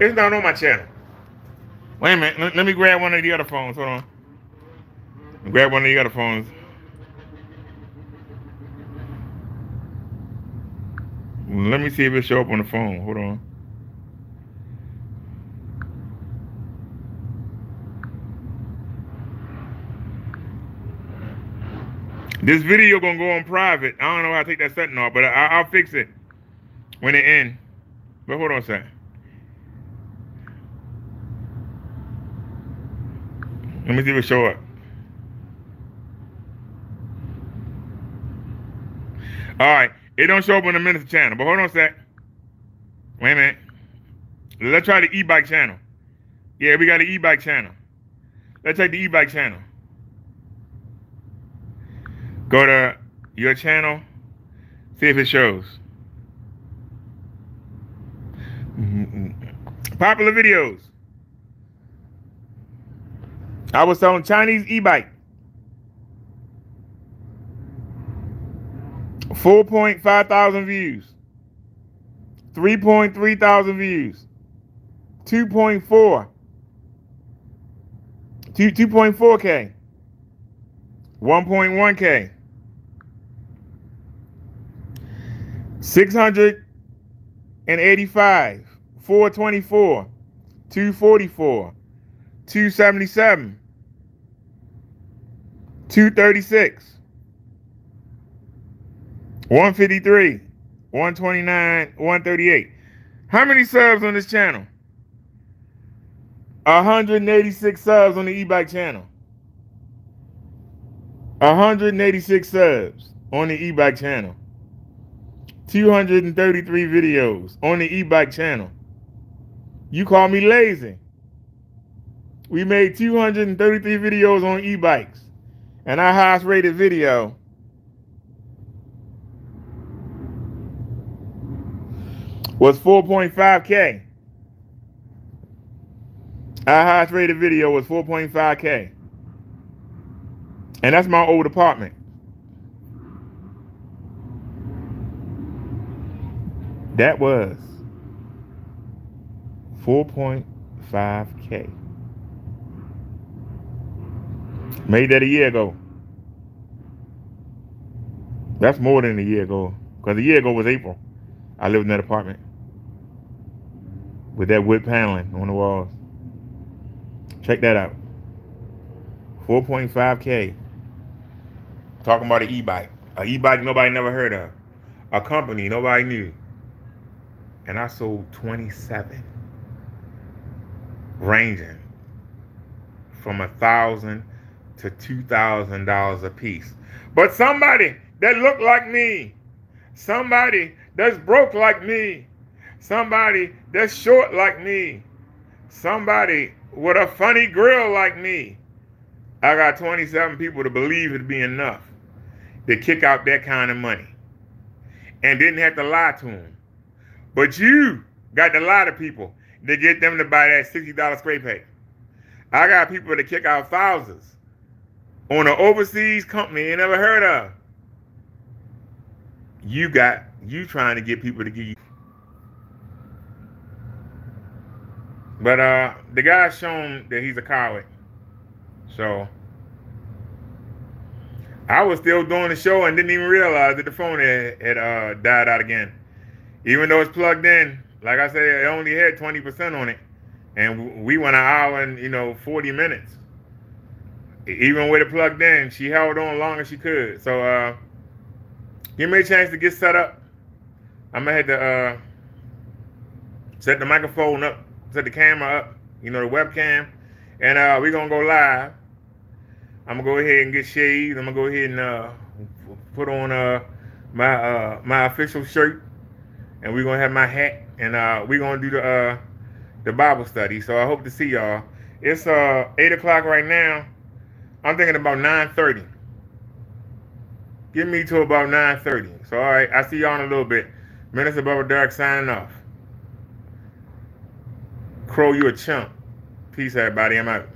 It's not on my channel. Wait a minute. Let me grab one of the other phones. Hold on. Grab one of the other phones. Let me see if it show up on the phone. Hold on. This video gonna go on private. I don't know how to take that setting off, but I'll fix it when it ends. But hold on a second. Let me see if it show up. All right, it don't show up on the minister channel, but hold on a sec. Wait a minute. Let's try the e-bike channel. Yeah, we got an e-bike channel. Let's take the e-bike channel. Go to your channel, see if it shows. Popular videos. I was selling Chinese e-bike. 4.5 thousand views. 3.3 thousand views. 2.4. 2.4K. 1.1K. 685. 424. 244. 277. 236. 153. 129. 138. How many subs on this channel? 186 subs on the e-bike channel. 186 subs on the e-bike channel. 233 videos on the e-bike channel. You call me lazy. We made 233 videos on e-bikes. And our highest rated video was 4.5K. Our highest rated video was 4.5K. And that's my old apartment. That was 4.5K. Made that a year ago. That's more than a year ago. Because a year ago was April. I lived in that apartment. With that wood paneling on the walls. Check that out. 4.5K. Talking about an e-bike. An e-bike nobody never heard of. A company nobody knew. And I sold 27. Ranging from $1,000 to $2,000 a piece. But somebody that looked like me, somebody that's broke like me, somebody that's short like me, somebody with a funny grill like me, I got 27 people to believe it'd be enough to kick out that kind of money and didn't have to lie to them. But you got to lie to people to get them to buy that $60 spray paint. I got people to kick out thousands on an overseas company you never heard of. You trying to get people to give you. But the guy's shown that he's a coward. So I was still doing the show and didn't even realize that the phone had died out again. Even though it's plugged in, like I said, it only had 20% on it. And we went an hour and, 40 minutes. Even with it plugged in, she held on long as she could. So give me a chance to get set up. I'm going to have to set the microphone up, set the camera up, the webcam. And we're going to go live. I'm going to go ahead and get shaved. I'm going to go ahead and put on my official shirt. And we're going to have my hat. And we're going to do the Bible study. So I hope to see y'all. It's 8 o'clock right now. I'm thinking about 9:30. Give me to about 9:30. So all right, I'll see y'all in a little bit. Minister BROTHADERRICK signing off. Crow, you a chump. Peace, everybody. I'm out.